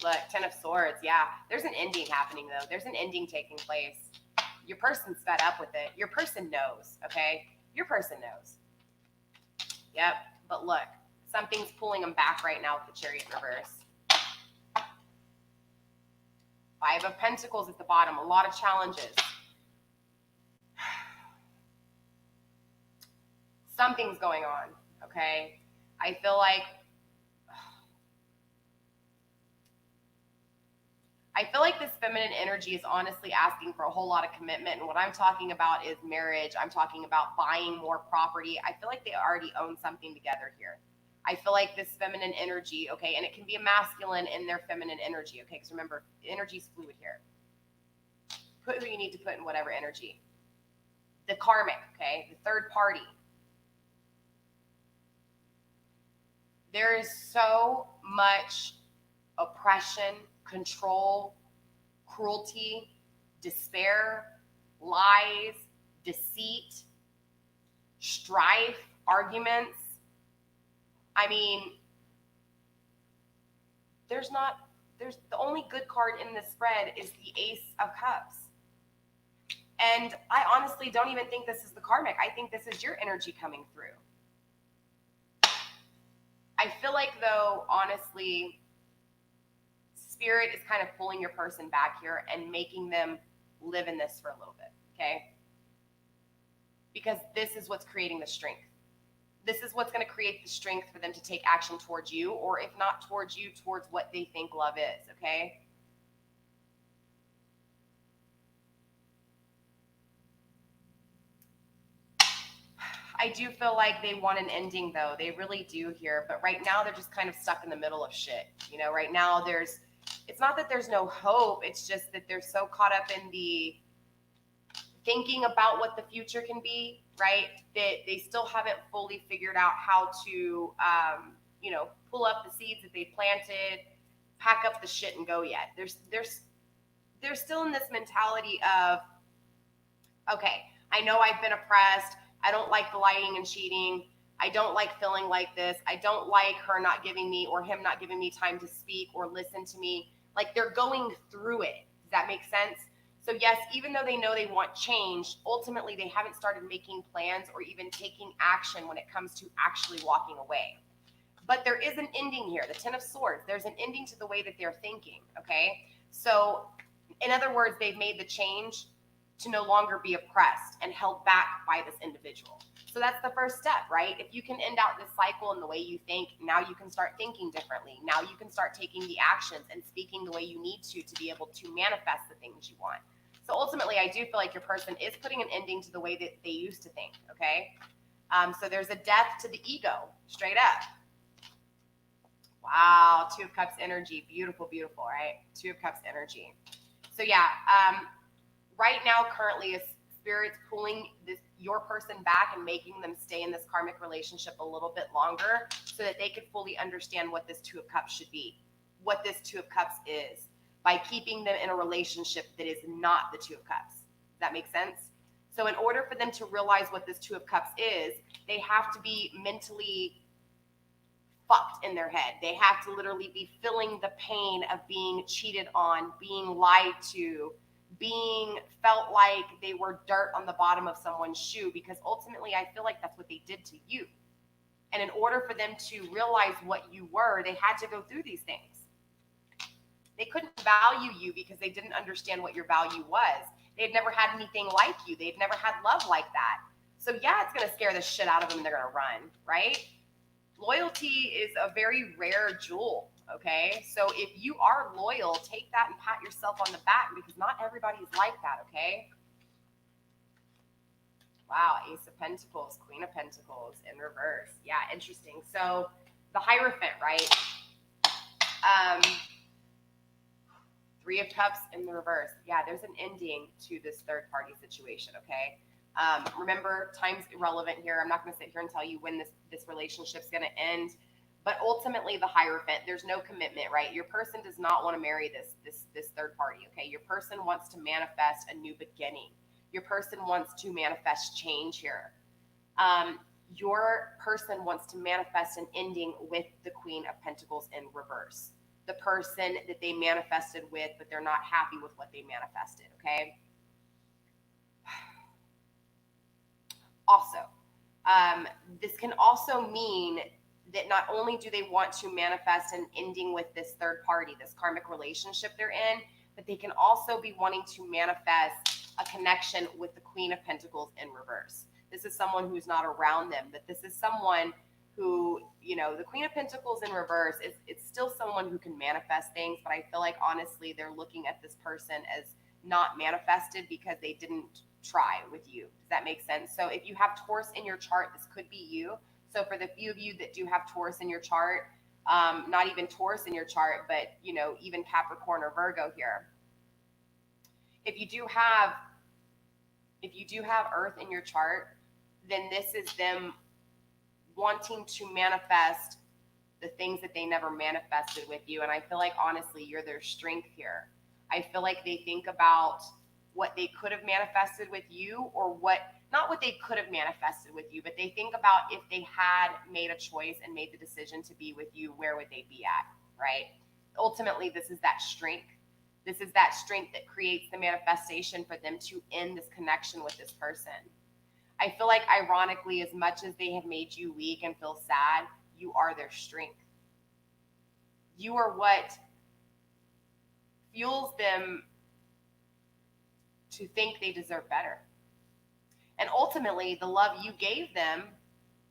Look, 10 of Swords. Yeah, there's an ending happening, though. There's an ending taking place. Your person's fed up with it. Your person knows, okay? Your person knows. Yep, but look, something's pulling them back right now with the Chariot in reverse. 5 of Pentacles at the bottom. A lot of challenges. Something's going on, okay? I feel like this feminine energy is honestly asking for a whole lot of commitment. And what I'm talking about is marriage. I'm talking about buying more property. I feel like they already own something together here. I feel like this feminine energy, okay, and it can be a masculine in their feminine energy, okay? Because remember, energy's fluid here. Put who you need to put in whatever energy. The karmic, okay, the third party. There is so much oppression, control, cruelty, despair, lies, deceit, strife, arguments. I mean, there's the only good card in this spread is the Ace of Cups. And I honestly don't even think this is the karmic. I think this is your energy coming through. I feel like, though, honestly, Spirit is kind of pulling your person back here and making them live in this for a little bit, okay? Because this is what's creating the strength. This is what's going to create the strength for them to take action towards you, or if not towards you, towards what they think love is, okay? I do feel like they want an ending, though. They really do here. But right now, they're just kind of stuck in the middle of shit. You know, right now, it's not that there's no hope. It's just that they're so caught up in the thinking about what the future can be, right? That they still haven't fully figured out how to, pull up the seeds that they planted, pack up the shit and go yet. They're still in this mentality of, okay, I know I've been oppressed. I don't like the lying and cheating. I don't like feeling like this. I don't like her not giving me or him not giving me time to speak or listen to me. Like, they're going through it. Does that make sense? So yes, even though they know they want change, ultimately they haven't started making plans or even taking action when it comes to actually walking away. But there is an ending here, the Ten of Swords. There's an ending to the way that they're thinking, okay? So in other words, they've made the change to no longer be oppressed and held back by this individual. So that's the first step, right? If you can end out this cycle in the way you think, now you can start thinking differently. Now you can start taking the actions and speaking the way you need to be able to manifest the things you want. So ultimately, I do feel like your person is putting an ending to the way that they used to think, okay? So there's a death to the ego, straight up. Wow, Two of Cups energy. Beautiful, beautiful, right? Two of Cups energy. So yeah, right now, currently, Spirit's pulling your person back and making them stay in this karmic relationship a little bit longer so that they could fully understand what this Two of Cups should be, what this Two of Cups is, by keeping them in a relationship that is not the Two of Cups. Does that make sense? So in order for them to realize what this Two of Cups is, they have to be mentally fucked in their head. They have to literally be feeling the pain of being cheated on, being lied to, being felt like they were dirt on the bottom of someone's shoe, because ultimately I feel like that's what they did to you. And in order for them to realize what you were, they had to go through these things. They couldn't value you because they didn't understand what your value was. They had never had anything like you. They'd never had love like that. So yeah, it's going to scare the shit out of them and they're going to run, right? Loyalty is a very rare jewel, okay? So if you are loyal, take that and pat yourself on the back, because not everybody is like that, okay? Wow, Ace of Pentacles, Queen of Pentacles in reverse. Yeah, interesting. So the Hierophant, right? Three of Cups in the reverse. Yeah, there's an ending to this third party situation, okay? Remember, time's irrelevant here. I'm not going to sit here and tell you when this relationship's going to end. But ultimately, the Hierophant, there's no commitment, right? Your person does not want to marry this third party, okay? Your person wants to manifest a new beginning. Your person wants to manifest change here. Your person wants to manifest an ending with the Queen of Pentacles in reverse. The person that they manifested with, but they're not happy with what they manifested, okay? Also, this can also mean that not only do they want to manifest an ending with this third party, this karmic relationship they're in, but they can also be wanting to manifest a connection with the Queen of Pentacles in reverse. This is someone who's not around them, but this is someone who, you know, the Queen of Pentacles in reverse, it's still someone who can manifest things, but I feel like honestly they're looking at this person as not manifested because they didn't try with you. Does that make sense? So if you have Taurus in your chart, this could be you. So for the few of you that do have Taurus in your chart, not even Taurus in your chart, but you know, even Capricorn or Virgo here. If you do have Earth in your chart, then this is them wanting to manifest the things that they never manifested with you. And I feel like honestly, you're their strength here. I feel like they think about what they could have manifested with you, or not what they could have manifested with you, but they think about if they had made a choice and made the decision to be with you, where would they be at, right? Ultimately, this is that strength. This is that strength that creates the manifestation for them to end this connection with this person. I feel like ironically, as much as they have made you weak and feel sad, you are their strength. You are what fuels them to think they deserve better. And ultimately, the love you gave them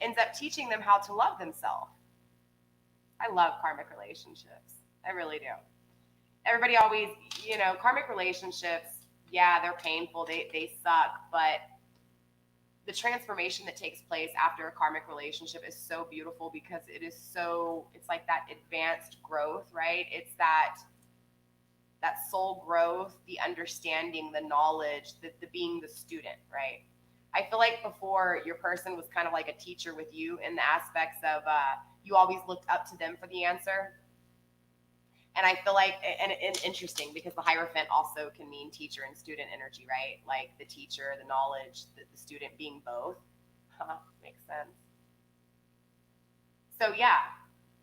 ends up teaching them how to love themselves. I love karmic relationships. I really do. Everybody always, you know, karmic relationships, yeah, they're painful, they suck, but the transformation that takes place after a karmic relationship is so beautiful because it's like that advanced growth, right? It's that soul growth, the understanding, the knowledge, the being the student, right? I feel like before, your person was kind of like a teacher with you in the aspects of you always looked up to them for the answer. And I feel like, and interesting because the Hierophant also can mean teacher and student energy, right? Like the teacher, the knowledge, the student being both. Makes sense. So yeah,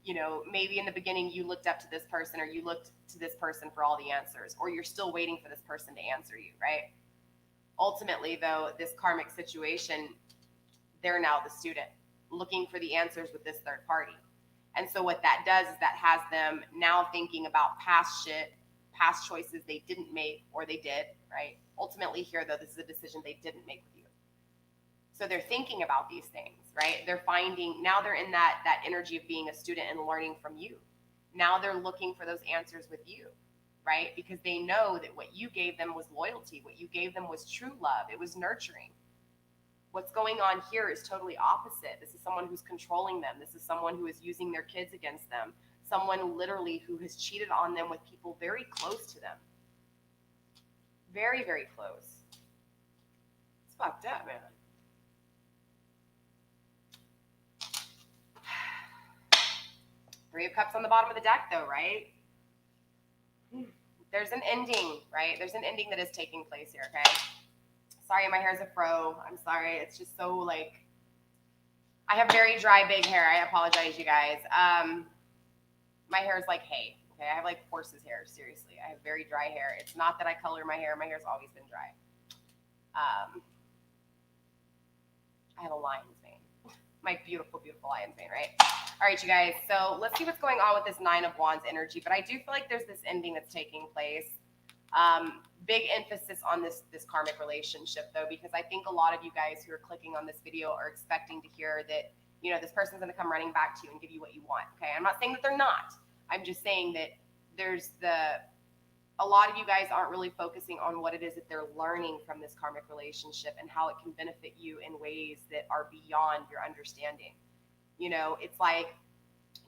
you know, maybe in the beginning you looked up to this person, or you looked to this person for all the answers, or you're still waiting for this person to answer you, right? Ultimately, though, this karmic situation, they're now the student looking for the answers with this third party. And so what that does is that has them now thinking about past choices they didn't make, or they did, right? Ultimately here, though, this is a decision they didn't make with you. So they're thinking about these things, right? They're finding, now they're in that energy of being a student and learning from you. Now they're looking for those answers with you, right? Because they know that what you gave them was loyalty. What you gave them was true love. It was nurturing. What's going on here is totally opposite. This is someone who's controlling them. This is someone who is using their kids against them. Someone literally who has cheated on them with people very close to them. Very, very close. It's fucked up, man. Three of Cups on the bottom of the deck, though, right? There's an ending, right? There's an ending that is taking place here, okay? Sorry, my hair's a fro. I'm sorry. It's just so, like, I have very dry, big hair. I apologize, you guys. My hair is like hay, okay? I have, like, horse's hair, seriously. I have very dry hair. It's not that I color my hair. My hair's always been dry. I have a lion's mane. My beautiful, beautiful lion's mane, right? All right, you guys. So let's see what's going on with this Nine of Wands energy. But I do feel like there's this ending that's taking place. Big emphasis on this karmic relationship, though, because I think a lot of you guys who are clicking on this video are expecting to hear that, you know, this person's going to come running back to you and give you what you want. Okay, I'm not saying that they're not. I'm just saying that a lot of you guys aren't really focusing on what it is that they're learning from this karmic relationship and how it can benefit you in ways that are beyond your understanding. You know, it's like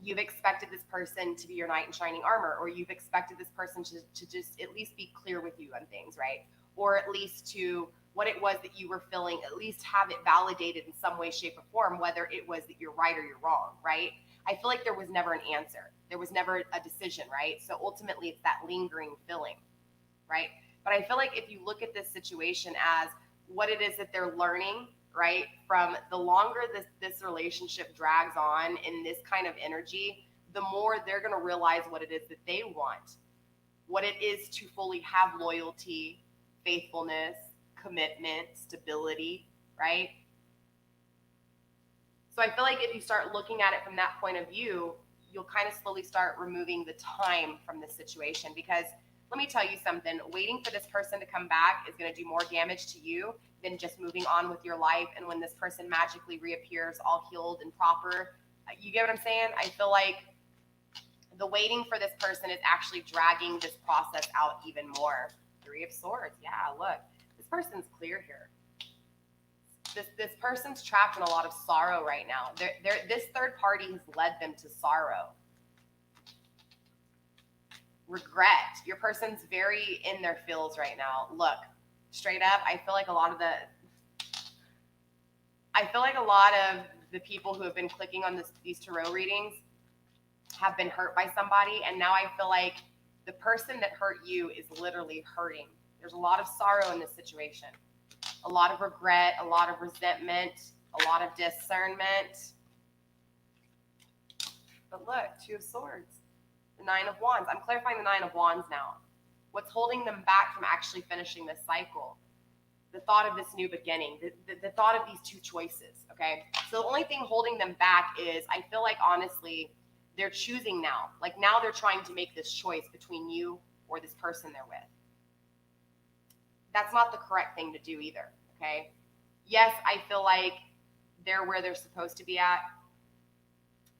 you've expected this person to be your knight in shining armor, or you've expected this person to just at least be clear with you on things, right? Or at least to what it was that you were feeling, at least have it validated in some way, shape, or form, whether it was that you're right or you're wrong, right? I feel like there was never an answer. There was never a decision, right? So ultimately, it's that lingering feeling, right? But I feel like if you look at this situation as what it is that they're learning, right, from the longer this relationship drags on in this kind of energy, the more they're going to realize what it is that they want, what it is to fully have loyalty, faithfulness, commitment, stability, right? So I feel like if you start looking at it from that point of view, you'll kind of slowly start removing the time from this situation, because let me tell you something. Waiting for this person to come back is going to do more damage to you than just moving on with your life. And when this person magically reappears all healed and proper, you get what I'm saying? I feel like the waiting for this person is actually dragging this process out even more. Three of Swords. Yeah, look, this person's clear here. This person's trapped in a lot of sorrow right now. This third party has led them to sorrow. Regret. Your person's very in their feels right now. Look, straight up, I feel like a lot of the people who have been clicking on these tarot readings have been hurt by somebody, and now I feel like the person that hurt you is literally hurting. There's a lot of sorrow in this situation, a lot of regret, a lot of resentment, a lot of discernment. But look, Two of Swords, the Nine of Wands. I'm clarifying the Nine of Wands now. What's holding them back from actually finishing this cycle? The thought of this new beginning, the thought of these two choices, okay? So the only thing holding them back is, I feel like, honestly, they're choosing now. Like, now they're trying to make this choice between you or this person they're with. That's not the correct thing to do either, okay? Yes, I feel like they're where they're supposed to be at.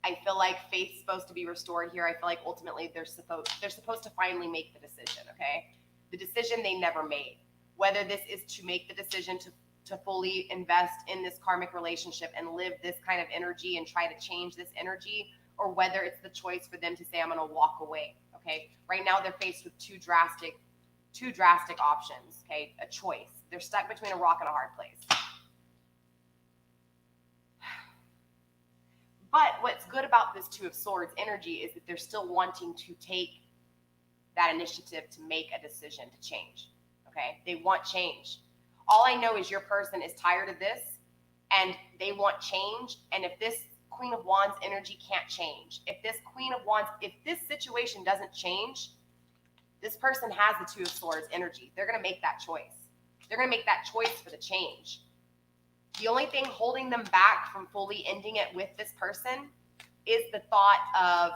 I feel like faith's supposed to be restored here. I feel like ultimately they're supposed to finally make the decision, okay? The decision they never made. Whether this is to make the decision to fully invest in this karmic relationship and live this kind of energy and try to change this energy, or whether it's the choice for them to say, I'm going to walk away, okay? Right now they're faced with two drastic options, okay? A choice. They're stuck between a rock and a hard place. But what's good about this Two of Swords energy is that they're still wanting to take that initiative to make a decision to change, okay? They want change. All I know is your person is tired of this and they want change. And if this Queen of Wands energy can't change, if this situation doesn't change, this person has the Two of Swords energy. They're going to make that choice. They're going to make that choice for the change. The only thing holding them back from fully ending it with this person is the thought of,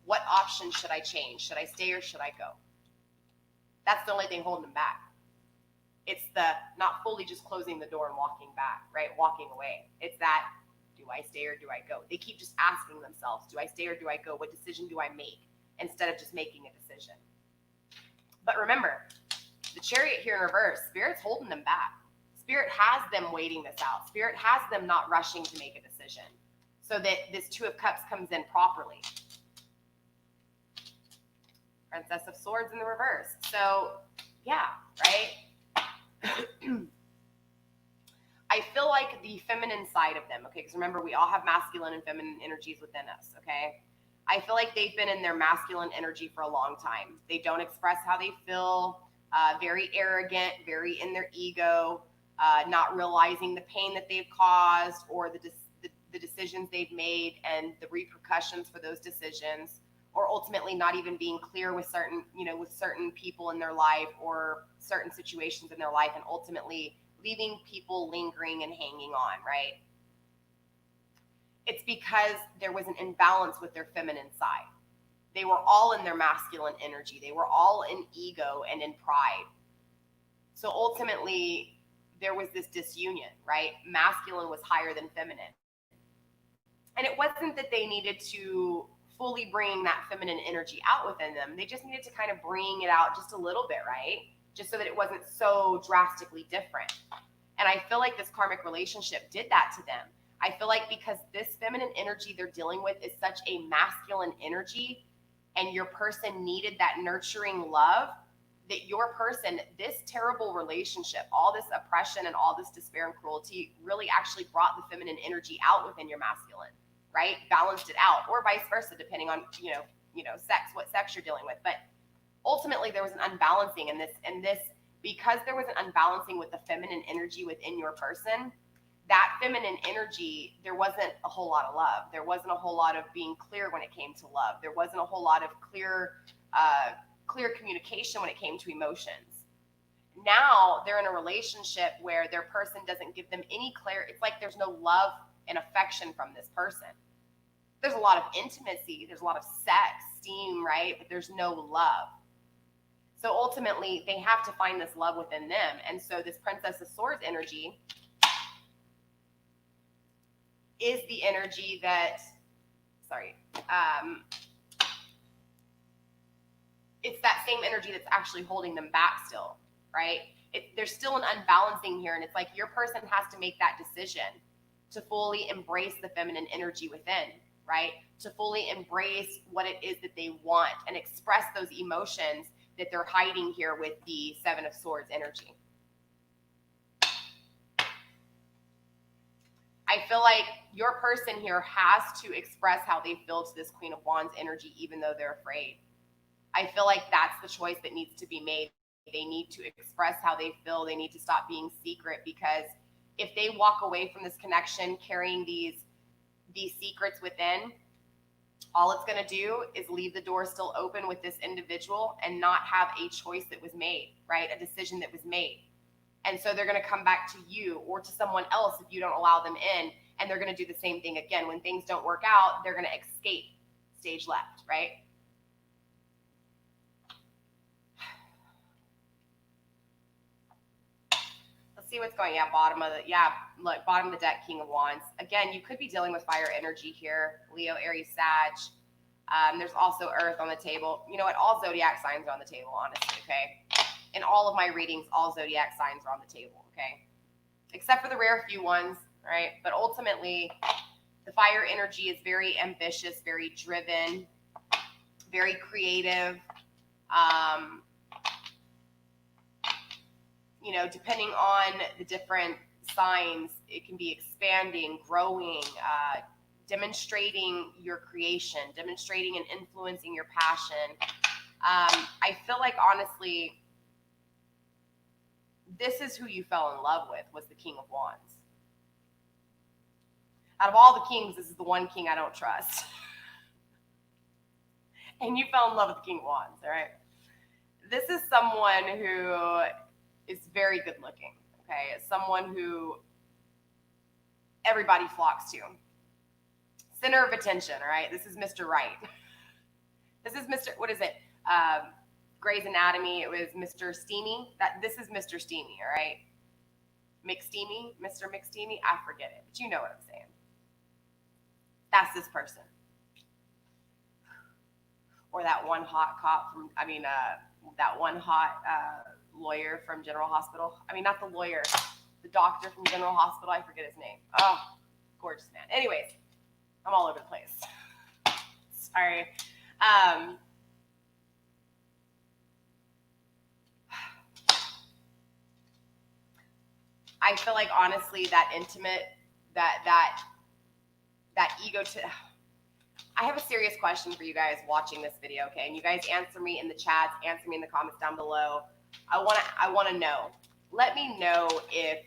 what option should I change? Should I stay or should I go? That's the only thing holding them back. It's the not fully just closing the door and walking back, right? Walking away. It's that, do I stay or do I go? They keep just asking themselves, do I stay or do I go? What decision do I make? Instead of just making a decision. But remember, the Chariot here in reverse, Spirit's holding them back. Spirit has them waiting this out. Spirit has them not rushing to make a decision so that this Two of Cups comes in properly. Princess of Swords in the reverse. So, yeah, right? I feel like the feminine side of them, okay, because remember, we all have masculine and feminine energies within us, okay? I feel like they've been in their masculine energy for a long time. They don't express how they feel, very arrogant, very in their ego, not realizing the pain that they've caused or the decisions they've made and the repercussions for those decisions, or ultimately not even being clear with certain people in their life or certain situations in their life, and ultimately leaving people lingering and hanging on, right? It's because there was an imbalance with their feminine side. They were all in their masculine energy. They were all in ego and in pride. So ultimately, there was this disunion, right? Masculine was higher than feminine. And it wasn't that they needed to fully bring that feminine energy out within them. They just needed to kind of bring it out just a little bit, right? Just so that it wasn't so drastically different. And I feel like this karmic relationship did that to them. I feel like because this feminine energy they're dealing with is such a masculine energy, and your person needed that nurturing love, that your person, this terrible relationship, all this oppression and all this despair and cruelty really actually brought the feminine energy out within your masculine, right? Balanced it out, or vice versa, depending on, sex, what sex you're dealing with. But ultimately there was an unbalancing in this, because there was an unbalancing with the feminine energy within your person, that feminine energy, there wasn't a whole lot of love. There wasn't a whole lot of being clear when it came to love. There wasn't a whole lot of clear communication when it came to emotions. Now they're in a relationship where their person doesn't give them any clarity. It's like there's no love and affection from this person. There's a lot of intimacy, there's a lot of sex, steam, right? But there's no love. So ultimately, they have to find this love within them. And so this Princess of Swords energy is the energy that, it's that same energy that's actually holding them back still, right? There's still an unbalancing here, and it's like your person has to make that decision to fully embrace the feminine energy within, right? To fully embrace what it is that they want and express those emotions that they're hiding here with the Seven of Swords energy. I feel like your person here has to express how they feel to this Queen of Wands energy, even though they're afraid. I feel like that's the choice that needs to be made. They need to express how they feel. They need to stop being secret, because if they walk away from this connection carrying these secrets within, all it's going to do is leave the door still open with this individual and not have a choice that was made, right? A decision that was made. And so they're going to come back to you or to someone else if you don't allow them in, and they're going to do the same thing again. When things don't work out, they're going to escape stage left, right? Let's see what's going. Bottom of the deck, King of Wands. Again, you could be dealing with fire energy here. Leo, Aries, Sag. There's also Earth on the table. You know what? All zodiac signs are on the table, honestly, okay? In all of my readings, all zodiac signs are on the table, okay? Except for the rare few ones, right? But ultimately, the fire energy is very ambitious, very driven, very creative. You know, depending on the different signs, it can be expanding, growing, demonstrating your creation, demonstrating and influencing your passion. I feel like, honestly, this is who you fell in love with, was the King of Wands. Out of all the kings, this is the one king I don't trust. And you fell in love with the King of Wands, all right? This is someone who is very good looking, okay? It's someone who everybody flocks to. Center of attention, all right? This is Mr. Right. This is Mr. What is it? Grey's Anatomy, it was Mr. Steamy. This is Mr. Steamy, all right? McSteamy, Mr. McSteamy, I forget it, but you know what I'm saying. That's this person. Or that one hot cop from, that one hot lawyer from General Hospital. I mean, not the lawyer, the doctor from General Hospital. I forget his name. Oh, gorgeous man. Anyways, I'm all over the place. Sorry. I feel like, honestly, that intimate, that ego to... I have a serious question for you guys watching this video, okay? And you guys answer me in the chats, answer me in the comments down below. I want to know. Let me know if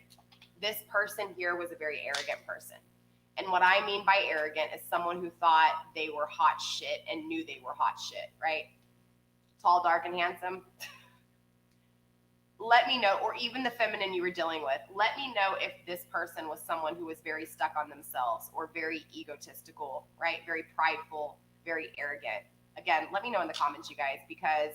this person here was a very arrogant person. And what I mean by arrogant is someone who thought they were hot shit and knew they were hot shit, right? Tall, dark, and handsome. Let me know, or even the feminine you were dealing with, let me know if this person was someone who was very stuck on themselves or very egotistical, right? Very prideful, very arrogant. Again, let me know in the comments, you guys, because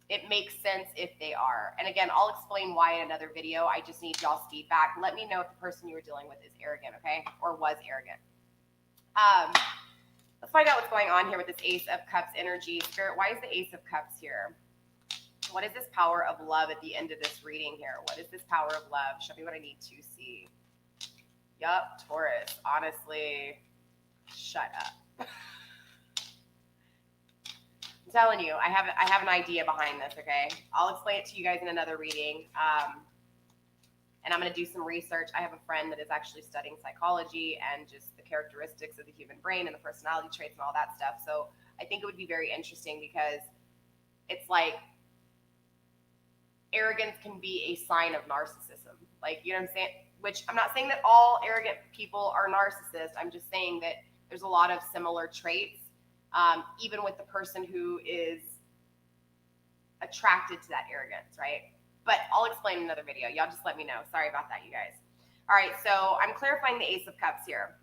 it makes sense if they are. And again, I'll explain why in another video. I just need y'all's feedback. Let me know if the person you were dealing with is arrogant, okay? Or was arrogant. Let's find out what's going on here with this Ace of Cups energy. Spirit, why is the Ace of Cups here? What is this power of love at the end of this reading here? What is this power of love? Show me what I need to see. Yup, Taurus. Honestly, shut up. I'm telling you, I have an idea behind this, okay? I'll explain it to you guys in another reading. And I'm going to do some research. I have a friend that is actually studying psychology and just the characteristics of the human brain and the personality traits and all that stuff. So I think it would be very interesting, because it's like, arrogance can be a sign of narcissism. Like, you know what I'm saying? Which, I'm not saying that all arrogant people are narcissists. I'm just saying that there's a lot of similar traits, even with the person who is attracted to that arrogance, right? But I'll explain in another video. Y'all just let me know. Sorry about that, you guys. All right, so I'm clarifying the Ace of Cups here.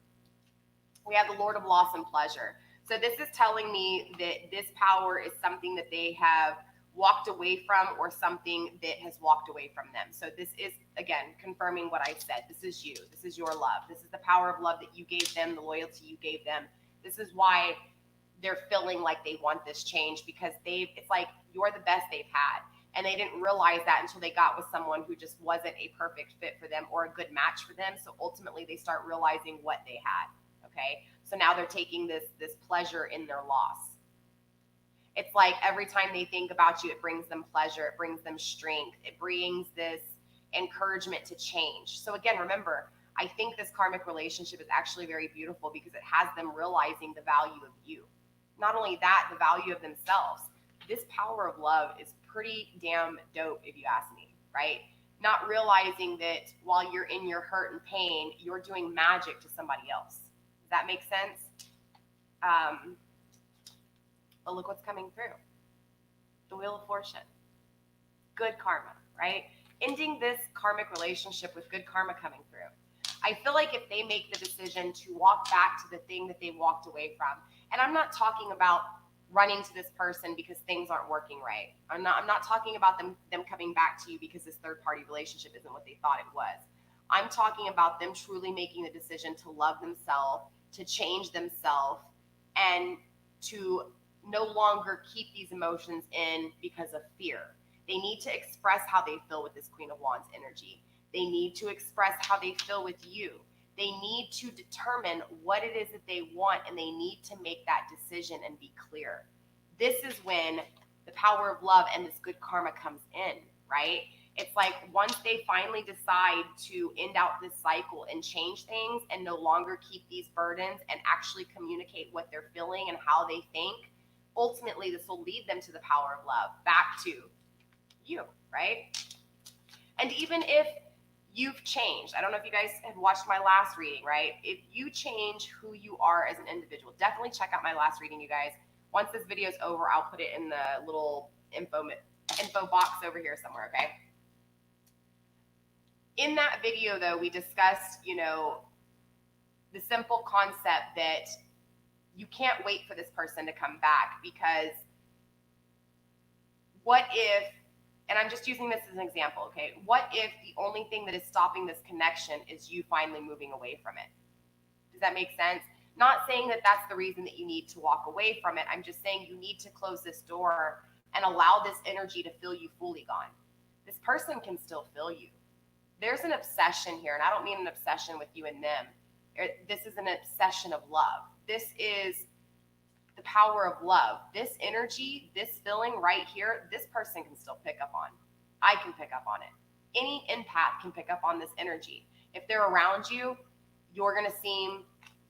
We have the Lord of Loss and Pleasure. So this is telling me that this power is something that they have walked away from, or something that has walked away from them. So this is, again, confirming what I said. This is you. This is your love. This is the power of love that you gave them, the loyalty you gave them. This is why they're feeling like they want this change, because it's like you're the best they've had. And they didn't realize that until they got with someone who just wasn't a perfect fit for them or a good match for them. So ultimately they start realizing what they had. Okay. So now they're taking this pleasure in their loss. It's like every time they think about you, it brings them pleasure, it brings them strength, it brings this encouragement to change. So again, remember, I think this karmic relationship is actually very beautiful because it has them realizing the value of you. Not only that, the value of themselves. This power of love is pretty damn dope, if you ask me, right? Not realizing that while you're in your hurt and pain, you're doing magic to somebody else. Does that make sense? But look what's coming through. The Wheel of Fortune. Good karma, right? Ending this karmic relationship with good karma coming through. I feel like if they make the decision to walk back to the thing that they walked away from, and I'm not talking about running to this person because things aren't working right. I'm not talking about them coming back to you because this third party relationship isn't what they thought it was. I'm talking about them truly making the decision to love themselves, to change themselves, and to no longer keep these emotions in because of fear. They need to express how they feel with this Queen of Wands energy. They need to express how they feel with you. They need to determine what it is that they want, and they need to make that decision and be clear. This is when the power of love and this good karma comes in, right? It's like once they finally decide to end out this cycle and change things and no longer keep these burdens and actually communicate what they're feeling and how they think, ultimately this will lead them to the power of love, back to you, right? And even if you've changed, I don't know if you guys have watched my last reading, right? If you change who you are as an individual, definitely check out my last reading, you guys. Once this video is over, I'll put it in the little info box over here somewhere, okay? In that video, though, we discussed, the simple concept that you can't wait for this person to come back, because what if, and I'm just using this as an example, okay? What if the only thing that is stopping this connection is you finally moving away from it? Does that make sense? Not saying that that's the reason that you need to walk away from it. I'm just saying you need to close this door and allow this energy to feel you fully gone. This person can still feel you. There's an obsession here, and I don't mean an obsession with you and them. This is an obsession of love. This is the power of love. This energy, this feeling right here, this person can still pick up on. I can pick up on it. Any empath can pick up on this energy. If they're around you, you're going to seem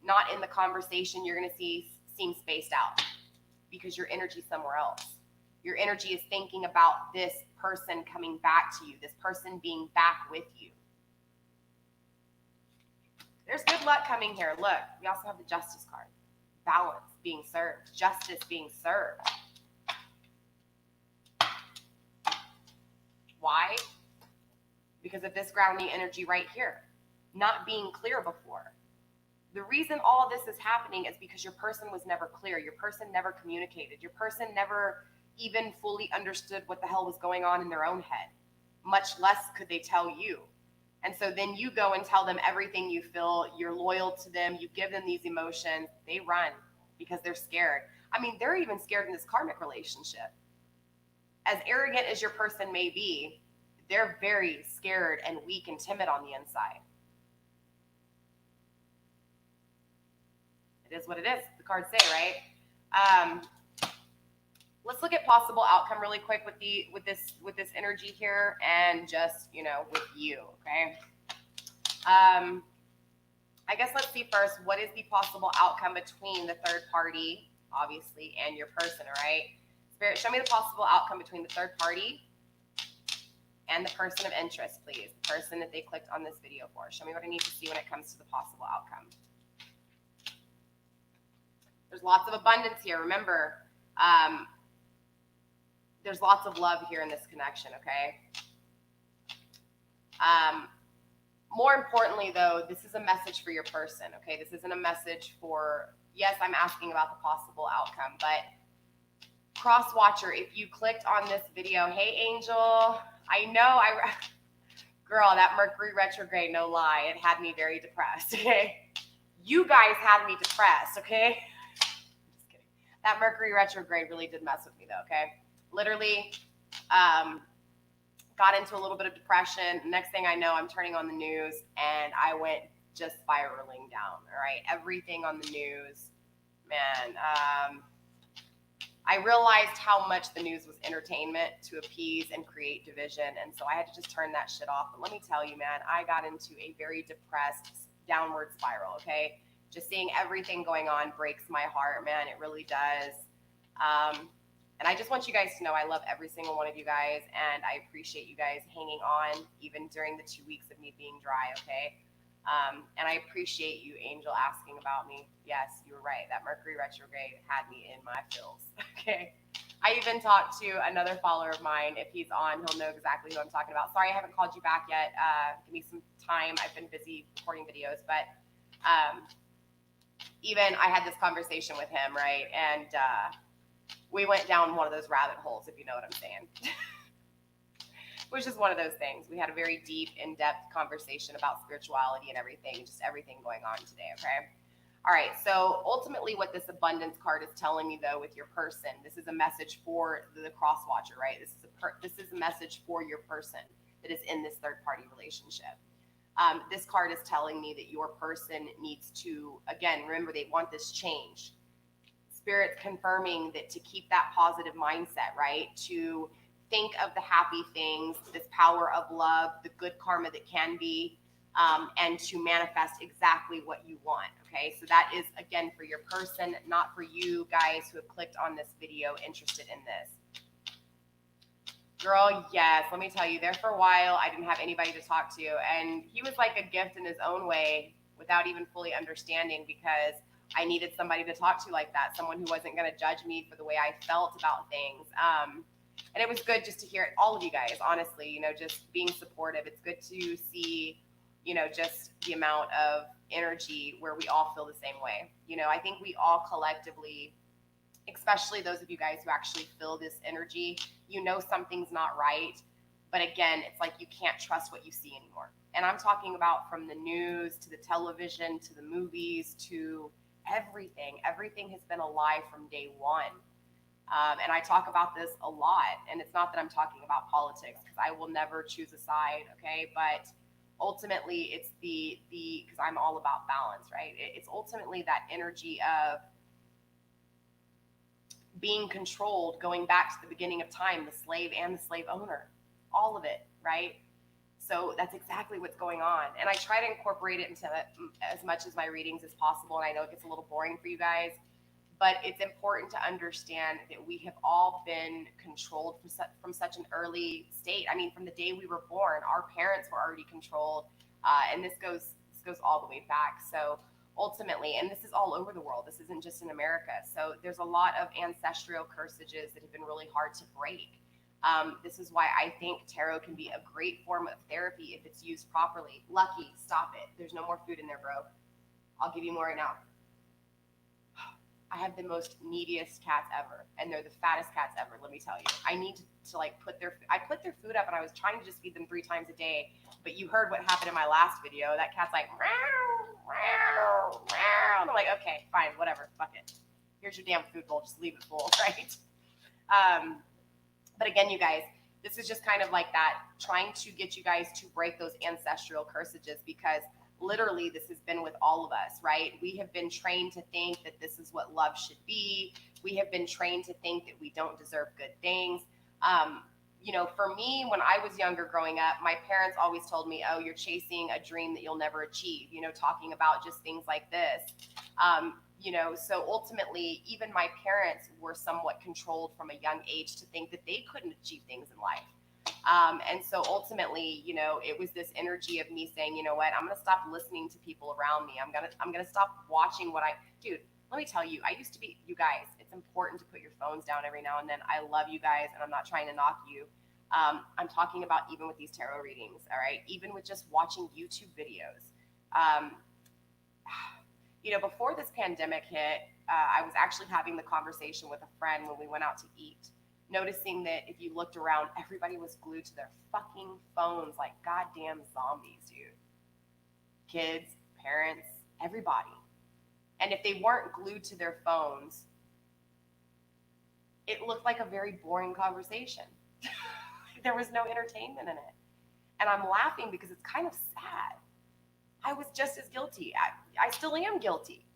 not in the conversation. You're going to seem spaced out because your energy's somewhere else. Your energy is thinking about this person coming back to you, this person being back with you. There's good luck coming here. Look, we also have the Justice card. Balance being served, justice being served. Why? Because of this grounding energy right here, not being clear before. The reason all this is happening is because your person was never clear. Your person never communicated. Your person never even fully understood what the hell was going on in their own head. Much less could they tell you. And so then you go and tell them everything you feel. You're loyal to them. You give them these emotions. They run because they're scared. I mean, they're even scared in this karmic relationship. As arrogant as your person may be, they're very scared and weak and timid on the inside. It is what it is. The cards say, right? Let's look at possible outcome really quick with this energy here, and just with you, okay? I guess let's see first, what is the possible outcome between the third party, obviously, and your person, all right? Spirit, show me the possible outcome between the third party and the person of interest, please. The person that they clicked on this video for. Show me what I need to see when it comes to the possible outcome. There's lots of abundance here. Remember, there's lots of love here in this connection, okay? More importantly, though, this is a message for your person, okay? This isn't a message for Yes, I'm asking about the possible outcome, but cross watcher, if you clicked on this video, hey Angel, I know girl, that Mercury retrograde, no lie, it had me very depressed, okay? You guys had me depressed, okay? Just kidding. That Mercury retrograde really did mess with me though, okay? Literally, got into a little bit of depression. Next thing I know, I'm turning on the news and I went just spiraling down, all right? Everything on the news, man. I realized how much the news was entertainment to appease and create division. And so I had to just turn that shit off. But let me tell you, man, I got into a very depressed downward spiral, okay? Just seeing everything going on breaks my heart, man. It really does. And I just want you guys to know I love every single one of you guys. And I appreciate you guys hanging on even during the 2 weeks of me being dry, okay? And I appreciate you, Angel, asking about me. Yes, you were right. That Mercury retrograde had me in my feels. Okay. I even talked to another follower of mine. If he's on, he'll know exactly who I'm talking about. Sorry, I haven't called you back yet. Give me some time. I've been busy recording videos, but even I had this conversation with him, right? And we went down one of those rabbit holes, if you know what I'm saying. Which is one of those things. We had a very deep, in-depth conversation about spirituality and everything, just everything going on today, okay? All right, so ultimately what this abundance card is telling me, though, with your person, this is a message for the cross watcher, right? This is a message for your person that is in this third-party relationship. This card is telling me that your person needs to, again, remember, they want this change. Spirit's confirming that to keep that positive mindset, right? To think of the happy things, this power of love, the good karma that can be, and to manifest exactly what you want, okay? So that is, again, for your person, not for you guys who have clicked on this video interested in this. Girl, yes, let me tell you, there for a while, I didn't have anybody to talk to, and he was like a gift in his own way without even fully understanding, because I needed somebody to talk to like that, someone who wasn't going to judge me for the way I felt about things. And it was good just to hear it, all of you guys, honestly, you know, just being supportive. It's good to see, you know, just the amount of energy where we all feel the same way. You know, I think we all collectively, especially those of you guys who actually feel this energy, you know something's not right. But again, it's like you can't trust what you see anymore. And I'm talking about from the news to the television to the movies to everything. Everything has been a lie from day one. And I talk about this a lot, and it's not that I'm talking about politics, because I will never choose a side, okay? But ultimately, it's because I'm all about balance, right? It's ultimately that energy of being controlled, going back to the beginning of time, the slave and the slave owner, all of it, right? So that's exactly what's going on. And I try to incorporate it into as much of my readings as possible, and I know it gets a little boring for you guys, but it's important to understand that we have all been controlled from such an early state. I mean, from the day we were born, our parents were already controlled, and this goes all the way back. So ultimately, and this is all over the world. This isn't just in America. So there's a lot of ancestral cursages that have been really hard to break. This is why I think tarot can be a great form of therapy if it's used properly. Lucky, stop it. There's no more food in there, bro. I'll give you more right now. I have the most neediest cats ever, and they're the fattest cats ever, let me tell you. I need to like put their food up, and I was trying to just feed them 3 times a day, but you heard what happened in my last video. That cat's like, meow, meow, meow. And I'm like, okay, fine, whatever, fuck it. Here's your damn food bowl, just leave it full, right? But again, you guys, this is just kind of like that, trying to get you guys to break those ancestral cursages, because literally this has been with all of us, right? We have been trained to think that this is what love should be. We have been trained to think that we don't deserve good things. You know, for me, when I was younger growing up, my parents always told me, oh, you're chasing a dream that you'll never achieve, you know, talking about just things like this. You know, so ultimately, even my parents were somewhat controlled from a young age to think that they couldn't achieve things in life. And so ultimately, you know, it was this energy of me saying, you know what, I'm going to stop listening to people around me. I'm going to stop watching dude, let me tell you, I used to be, you guys, it's important to put your phones down every now and then. I love you guys, and I'm not trying to knock you. I'm talking about even with these tarot readings, all right? Even with just watching YouTube videos. Before this pandemic hit, I was actually having the conversation with a friend when we went out to eat, noticing that if you looked around, everybody was glued to their fucking phones like goddamn zombies, dude. Kids, parents, everybody. And if they weren't glued to their phones, it looked like a very boring conversation. There was no entertainment in it. And I'm laughing because it's kind of sad. I was just as guilty. I still am guilty.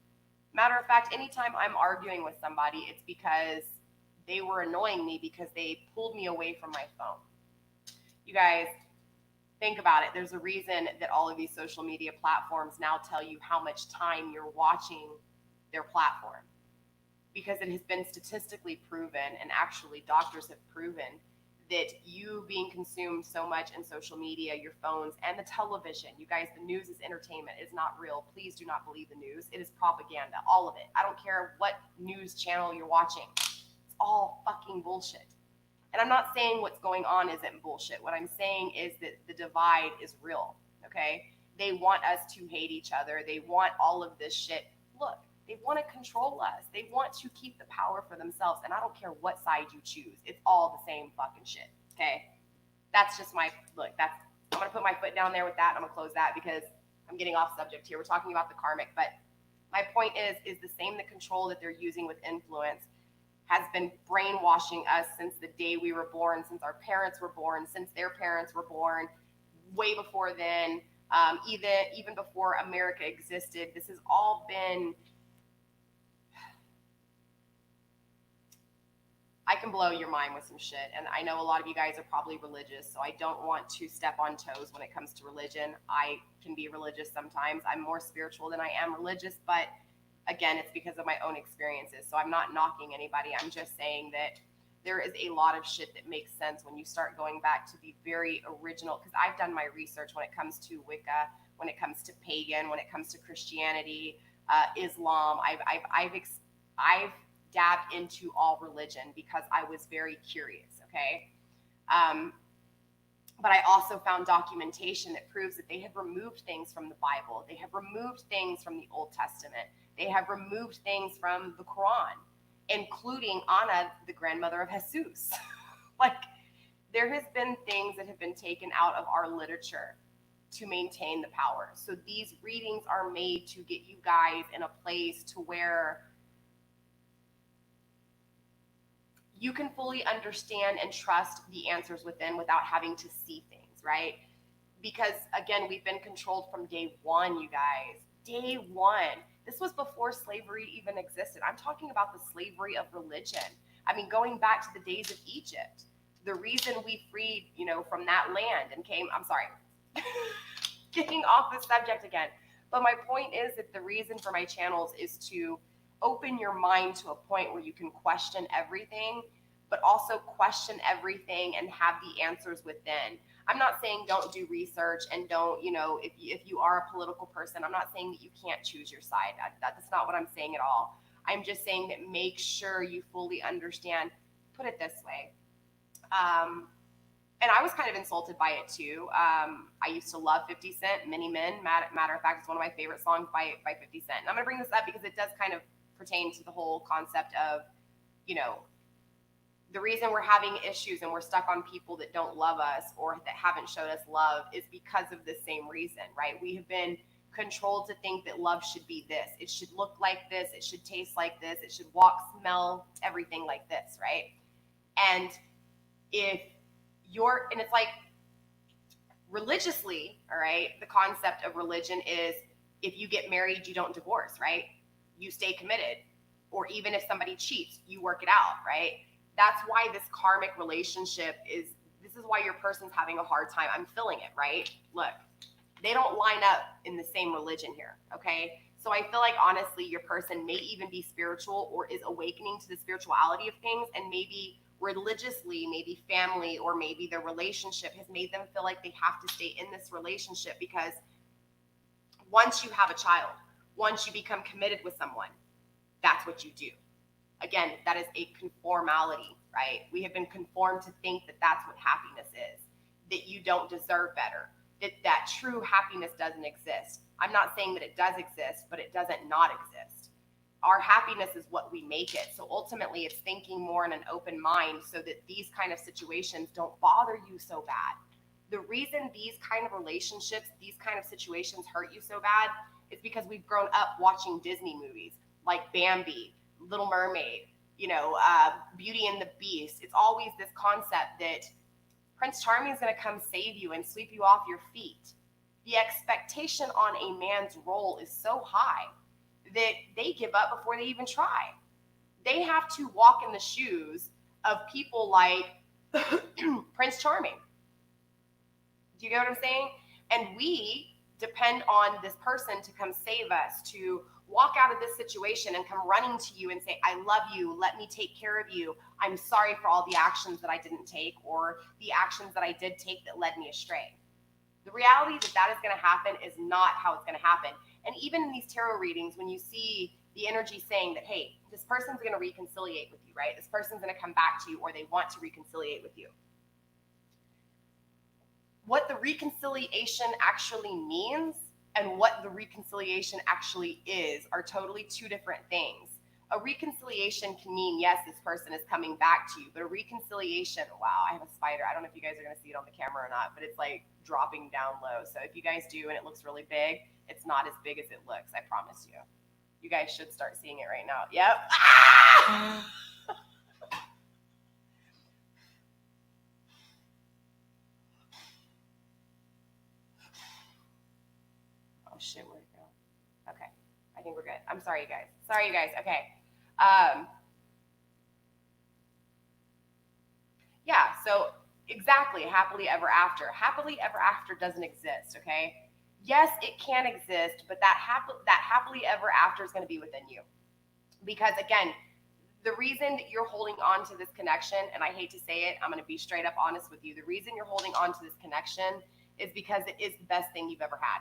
Matter of fact, anytime I'm arguing with somebody, it's because they were annoying me because they pulled me away from my phone. You guys, think about it. There's a reason that all of these social media platforms now tell you how much time you're watching their platform, because it has been statistically proven, and actually doctors have proven, that you being consumed so much in social media, your phones, and the television, you guys, the news is entertainment. It is not real. Please do not believe the news. It is propaganda, all of it. I don't care what news channel you're watching. It's all fucking bullshit. And I'm not saying what's going on isn't bullshit. What I'm saying is that the divide is real, okay? They want us to hate each other. They want all of this shit. Look, they want to control us. They want to keep the power for themselves. And I don't care what side you choose. It's all the same fucking shit, okay? That's just my, look, I'm going to put my foot down there with that, and I'm going to close that because I'm getting off subject here. We're talking about the karmic, but my point is the same, the control that they're using with influence has been brainwashing us since the day we were born, since our parents were born, since their parents were born, way before then, even before America existed. This has all been, I can blow your mind with some shit. And I know a lot of you guys are probably religious, so I don't want to step on toes when it comes to religion. I can be religious sometimes. I'm more spiritual than I am religious, but again, it's because of my own experiences. So I'm not knocking anybody. I'm just saying that there is a lot of shit that makes sense when you start going back to the very original, because I've done my research when it comes to Wicca, when it comes to pagan, when it comes to Christianity, Islam. I've dabbed into all religion because I was very curious, okay? But I also found documentation that proves that they have removed things from the Bible. They have removed things from the Old Testament. They have removed things from the Quran, including Anna, the grandmother of Jesus. Like, there has been things that have been taken out of our literature to maintain the power. So these readings are made to get you guys in a place to where you can fully understand and trust the answers within without having to see things, right? Because again, we've been controlled from day one, you guys. Day one. This was before slavery even existed. I'm talking about the slavery of religion. I mean, going back to the days of Egypt. The reason we freed, from that land and came, I'm sorry, getting off the subject again. But my point is that the reason for my channels is to open your mind to a point where you can question everything, but also question everything and have the answers within. I'm not saying don't do research and don't, if you are a political person, I'm not saying that you can't choose your side. That's not what I'm saying at all. I'm just saying that make sure you fully understand. Put it this way. And I was kind of insulted by it too. I used to love 50 Cent, Many Men. Matter of fact, it's one of my favorite songs by 50 Cent. And I'm going to bring this up because it does kind of pertain to the whole concept of, the reason we're having issues and we're stuck on people that don't love us or that haven't showed us love is because of the same reason, right? We have been controlled to think that love should be this. It should look like this. It should taste like this. It should walk, smell, everything like this, right? And and it's like religiously, all right, the concept of religion is if you get married, you don't divorce, right? You stay committed. Or even if somebody cheats, you work it out, right? That's why this karmic relationship this is why your person's having a hard time. I'm feeling it, right? Look, they don't line up in the same religion here, okay? So I feel like honestly, your person may even be spiritual or is awakening to the spirituality of things, and maybe religiously, maybe family, or maybe their relationship has made them feel like they have to stay in this relationship because once you have a child, once you become committed with someone, that's what you do. Again, that is a conformality, right? We have been conformed to think that that's what happiness is, that you don't deserve better, that true happiness doesn't exist. I'm not saying that it does exist, but it doesn't not exist. Our happiness is what we make it. So ultimately, it's thinking more in an open mind so that these kind of situations don't bother you so bad. The reason these kind of relationships, these kind of situations hurt you so bad is because we've grown up watching Disney movies like Bambi, Little Mermaid, Beauty and the Beast. It's always this concept that Prince Charming is going to come save you and sweep you off your feet. The expectation on a man's role is so high that they give up before they even try. They have to walk in the shoes of people like Prince Charming. Do you get what I'm saying? And we depend on this person to come save us, to walk out of this situation and come running to you and say, I love you, let me take care of you. I'm sorry for all the actions that I didn't take or the actions that I did take that led me astray. The reality that is going to happen is not how it's going to happen. And even in these tarot readings, when you see the energy saying that, hey, this person's going to reconciliate with you, right? This person's going to come back to you, or they want to reconciliate with you. What the reconciliation actually means and what the reconciliation actually is are totally two different things. A reconciliation can mean, yes, this person is coming back to you, but a reconciliation, wow, I have a spider. I don't know if you guys are going to see it on the camera or not, but it's like dropping down low. So if you guys do and it looks really big, it's not as big as it looks, I promise you. You guys should start seeing it right now. Yep. Ah! Oh shit, where'd it go? Okay, I think we're good. I'm sorry, you guys. Okay. Yeah, so exactly, happily ever after. Happily ever after doesn't exist, okay? Yes, it can exist, but that happily ever after is going to be within you. Because again, the reason that you're holding on to this connection, and I hate to say it, I'm going to be straight up honest with you. The reason you're holding on to this connection is because it is the best thing you've ever had.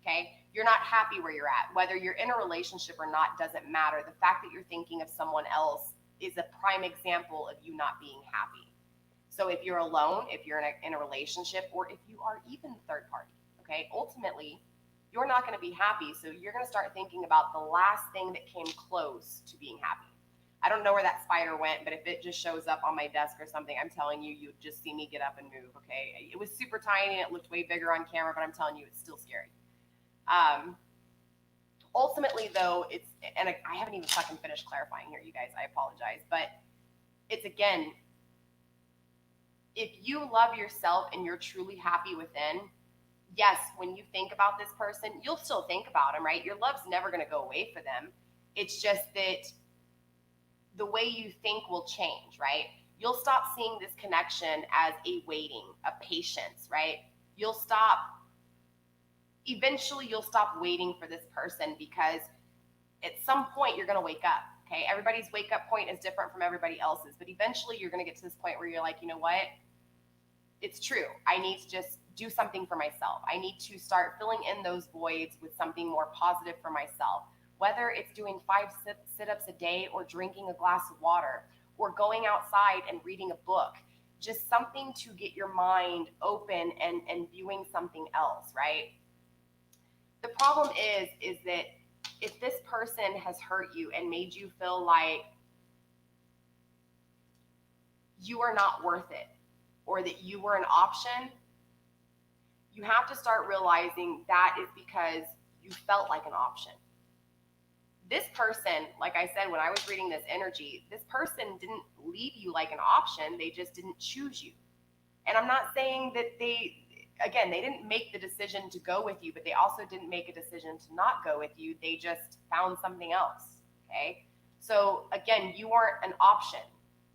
Okay? You're not happy where you're at. Whether you're in a relationship or not doesn't matter. The fact that you're thinking of someone else is a prime example of you not being happy. So if you're alone, if you're in a relationship, or if you are even third party, okay, ultimately, you're not going to be happy. So you're going to start thinking about the last thing that came close to being happy. I don't know where that spider went, but if it just shows up on my desk or something, I'm telling you, you'd just see me get up and move, okay? It was super tiny and it looked way bigger on camera, but I'm telling you, it's still scary. Ultimately, though, and I haven't even fucking finished clarifying here, you guys, I apologize, but it's, again, if you love yourself and you're truly happy within, yes, when you think about this person, you'll still think about them, right? Your love's never going to go away for them. It's just that the way you think will change, right? You'll stop seeing this connection as a waiting, a patience, right? Eventually you'll stop waiting for this person because at some point you're going to wake up, okay? Everybody's wake up point is different from everybody else's, but eventually you're going to get to this point where you're like, you know what? It's true. I need to just do something for myself. I need to start filling in those voids with something more positive for myself. Whether it's doing 5 sit-ups a day or drinking a glass of water or going outside and reading a book, just something to get your mind open and viewing something else, right? The problem is that if this person has hurt you and made you feel like you are not worth it or that you were an option, you have to start realizing that is because you felt like an option. This person, like I said, when I was reading this energy, this person didn't leave you like an option. They just didn't choose you. And I'm not saying that they didn't make the decision to go with you, but they also didn't make a decision to not go with you. They just found something else, okay? So again, you aren't an option,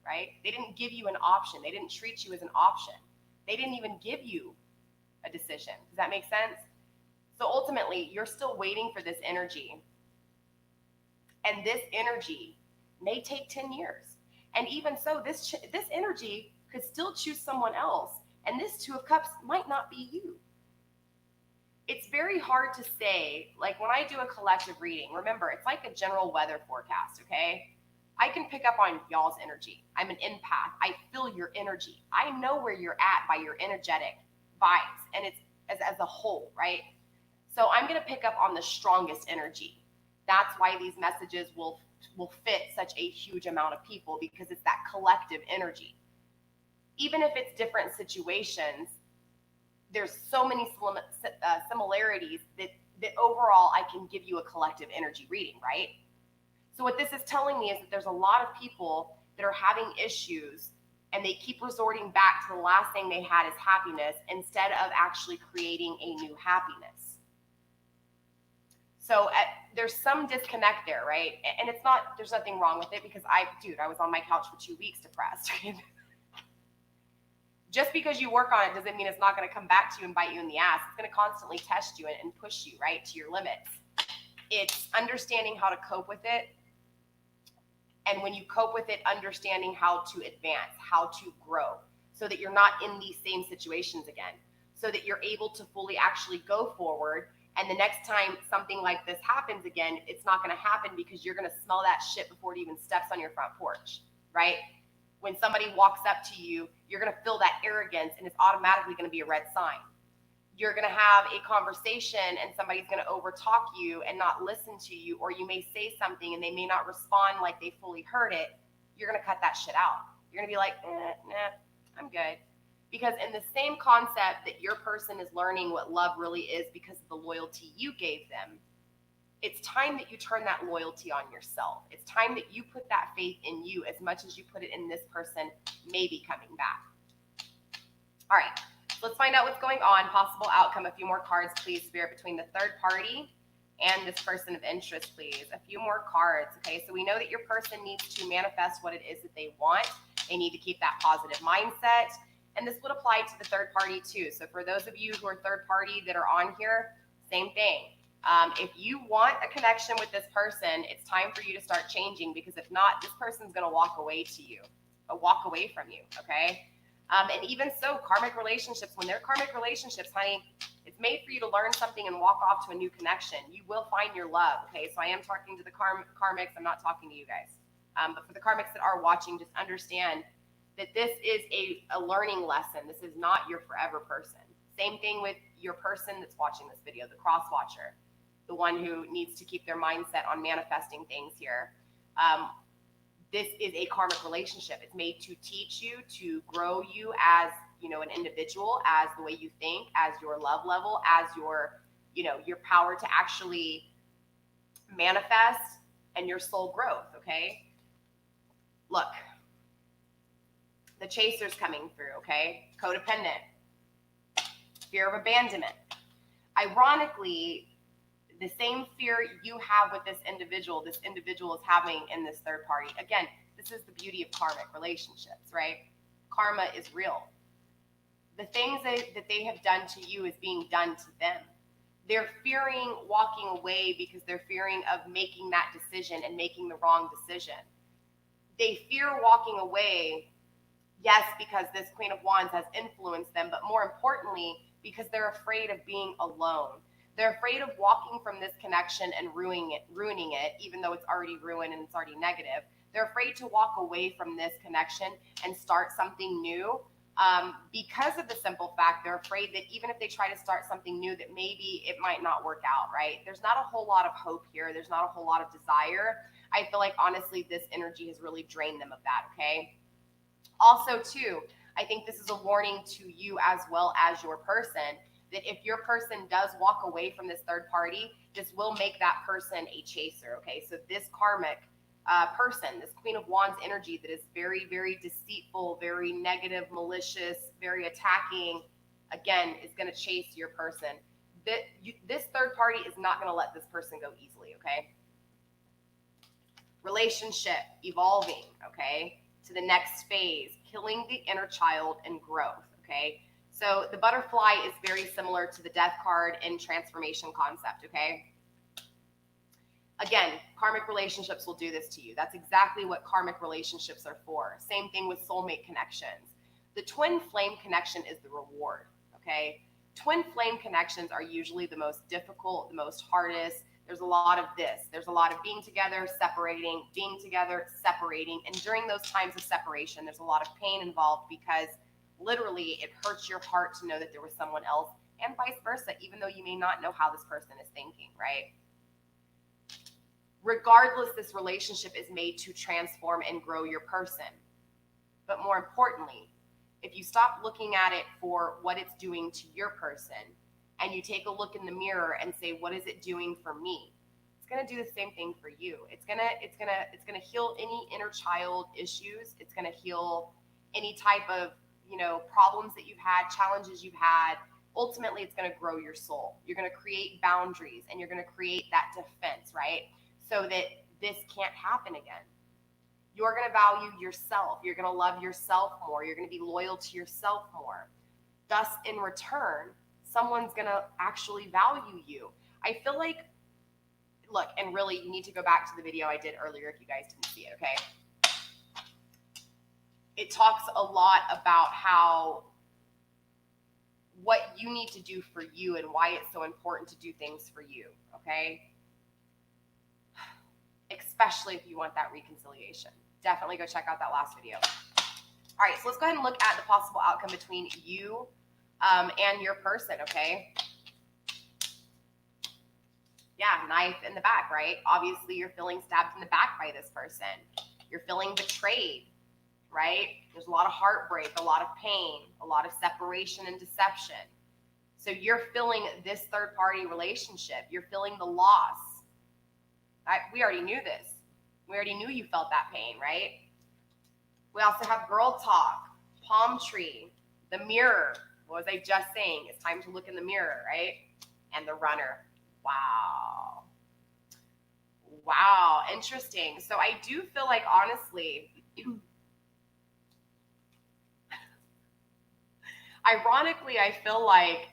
right? They didn't give you an option. They didn't treat you as an option. They didn't even give you a decision. Does that make sense? So ultimately, you're still waiting for this energy. And this energy may take 10 years. And even so, this energy could still choose someone else. And this Two of Cups might not be you. It's very hard to say, like when I do a collective reading, remember, it's like a general weather forecast, okay? I can pick up on y'all's energy. I'm an empath. I feel your energy. I know where you're at by your energetic vibes, and it's as a whole, right? So I'm going to pick up on the strongest energy. That's why these messages will fit such a huge amount of people, because it's that collective energy. Even if it's different situations, there's so many similarities that overall I can give you a collective energy reading, right? So what this is telling me is that there's a lot of people that are having issues, and they keep resorting back to the last thing they had is happiness, instead of actually creating a new happiness. So there's some disconnect there, right? And it's not, there's nothing wrong with it, because I was on my couch for 2 weeks depressed. Just because you work on it doesn't mean it's not going to come back to you and bite you in the ass. It's going to constantly test you and push you, right, to your limits. It's understanding how to cope with it. And when you cope with it, understanding how to advance, how to grow, so that you're not in these same situations again, so that you're able to fully actually go forward. And the next time something like this happens again, it's not going to happen, because you're going to smell that shit before it even steps on your front porch, right? When somebody walks up to you, you're going to feel that arrogance, and it's automatically going to be a red sign. You're going to have a conversation and somebody's going to overtalk you and not listen to you, or you may say something and they may not respond like they fully heard it. You're going to cut that shit out. You're going to be like, nah, I'm good. Because in the same concept that your person is learning what love really is because of the loyalty you gave them, it's time that you turn that loyalty on yourself. It's time that you put that faith in you as much as you put it in this person maybe coming back. All right, so let's find out what's going on. Possible outcome. A few more cards, please, Spirit, between the third party and this person of interest, please. A few more cards. Okay, so we know that your person needs to manifest what it is that they want. They need to keep that positive mindset. And this would apply to the third party too. So for those of you who are third party that are on here, same thing. If you want a connection with this person, it's time for you to start changing, because if not, this person's going to walk away from you, okay? And even so, karmic relationships, when they're karmic relationships, honey, it's made for you to learn something and walk off to a new connection. You will find your love, okay? So I am talking to the karmics. I'm not talking to you guys. But for the karmics that are watching, just understand that this is a learning lesson. This is not your forever person. Same thing with your person that's watching this video, the cross watcher, the one who needs to keep their mindset on manifesting things here. This is a karmic relationship. It's made to teach you, to grow you as, an individual, as the way you think, as your love level, as your power to actually manifest, and your soul growth, okay? Look, the chaser's coming through, okay? Codependent, fear of abandonment. Ironically, the same fear you have with this individual is having in this third party. Again, this is the beauty of karmic relationships, right? Karma is real. The things that they have done to you is being done to them. They're fearing walking away because they're fearing of making that decision and making the wrong decision. They fear walking away, yes, because this Queen of Wands has influenced them, but more importantly, because they're afraid of being alone. They're afraid of walking from this connection and ruining it, even though it's already ruined and it's already negative. They're afraid to walk away from this connection and start something new, because of the simple fact they're afraid that even if they try to start something new, that maybe it might not work out, right? There's not a whole lot of hope here. There's not a whole lot of desire. I feel like, honestly, this energy has really drained them of that, okay? Also, too, I think this is a warning to you as well as your person, that if your person does walk away from this third party, this will make that person a chaser, okay? So this karmic person, this Queen of Wands energy that is very, very deceitful, very negative, malicious, very attacking, again, is going to chase your person. This third party is not going to let this person go easily, okay? Relationship, evolving, okay, to the next phase, killing the inner child and growth, okay? So the butterfly is very similar to the death card in transformation concept, okay? Again, karmic relationships will do this to you. That's exactly what karmic relationships are for. Same thing with soulmate connections. The twin flame connection is the reward, okay? Twin flame connections are usually the most difficult, the most hardest. There's a lot of this. There's a lot of being together, separating, being together, separating. And during those times of separation, there's a lot of pain involved, because literally it hurts your heart to know that there was someone else, and vice versa, even though you may not know how this person is thinking, right? Regardless, this relationship is made to transform and grow your person. But more importantly, if you stop looking at it for what it's doing to your person, and you take a look in the mirror and say, what is it doing for me? It's going to do the same thing for you. It's going to heal any inner child issues. It's going to heal any type of, problems that you've had, challenges you've had. Ultimately, it's going to grow your soul. You're going to create boundaries, and you're going to create that defense, right? So that this can't happen again. You're going to value yourself. You're going to love yourself more. You're going to be loyal to yourself more. Thus, in return, someone's going to actually value you. I feel like, look, and really, you need to go back to the video I did earlier if you guys didn't see it, okay? It talks a lot about what you need to do for you and why it's so important to do things for you, okay? Especially if you want that reconciliation. Definitely go check out that last video. All right, so let's go ahead and look at the possible outcome between you and your person, okay? Yeah, knife in the back, right? Obviously, you're feeling stabbed in the back by this person. You're feeling betrayed, right? There's a lot of heartbreak, a lot of pain, a lot of separation and deception. So you're feeling this third-party relationship. You're feeling the loss. We already knew this. We already knew you felt that pain, right? We also have girl talk, palm tree, the mirror. What was I just saying? It's time to look in the mirror, right? And the runner. Wow. Wow, interesting. So I do feel like, honestly, ironically, I feel like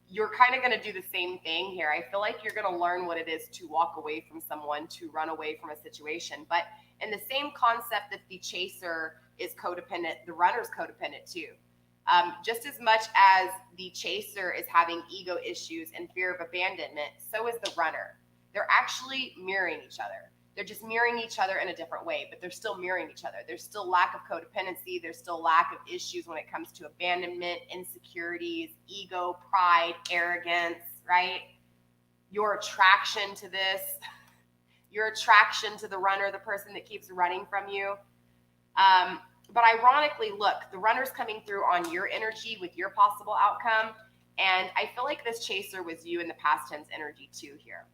you're kind of going to do the same thing here. I feel like you're going to learn what it is to walk away from someone, to run away from a situation. But in the same concept that the chaser is codependent, the runner's codependent too. Just as much as the chaser is having ego issues and fear of abandonment, so is the runner. They're actually mirroring each other. They're just mirroring each other in a different way, but they're still mirroring each other. There's still lack of codependency. There's still lack of issues when it comes to abandonment, insecurities, ego, pride, arrogance, right? Your attraction to this, your attraction to the runner, the person that keeps running from you. But ironically, look, the runner's coming through on your energy with your possible outcome. And I feel like this chaser was you in the past tense energy too here.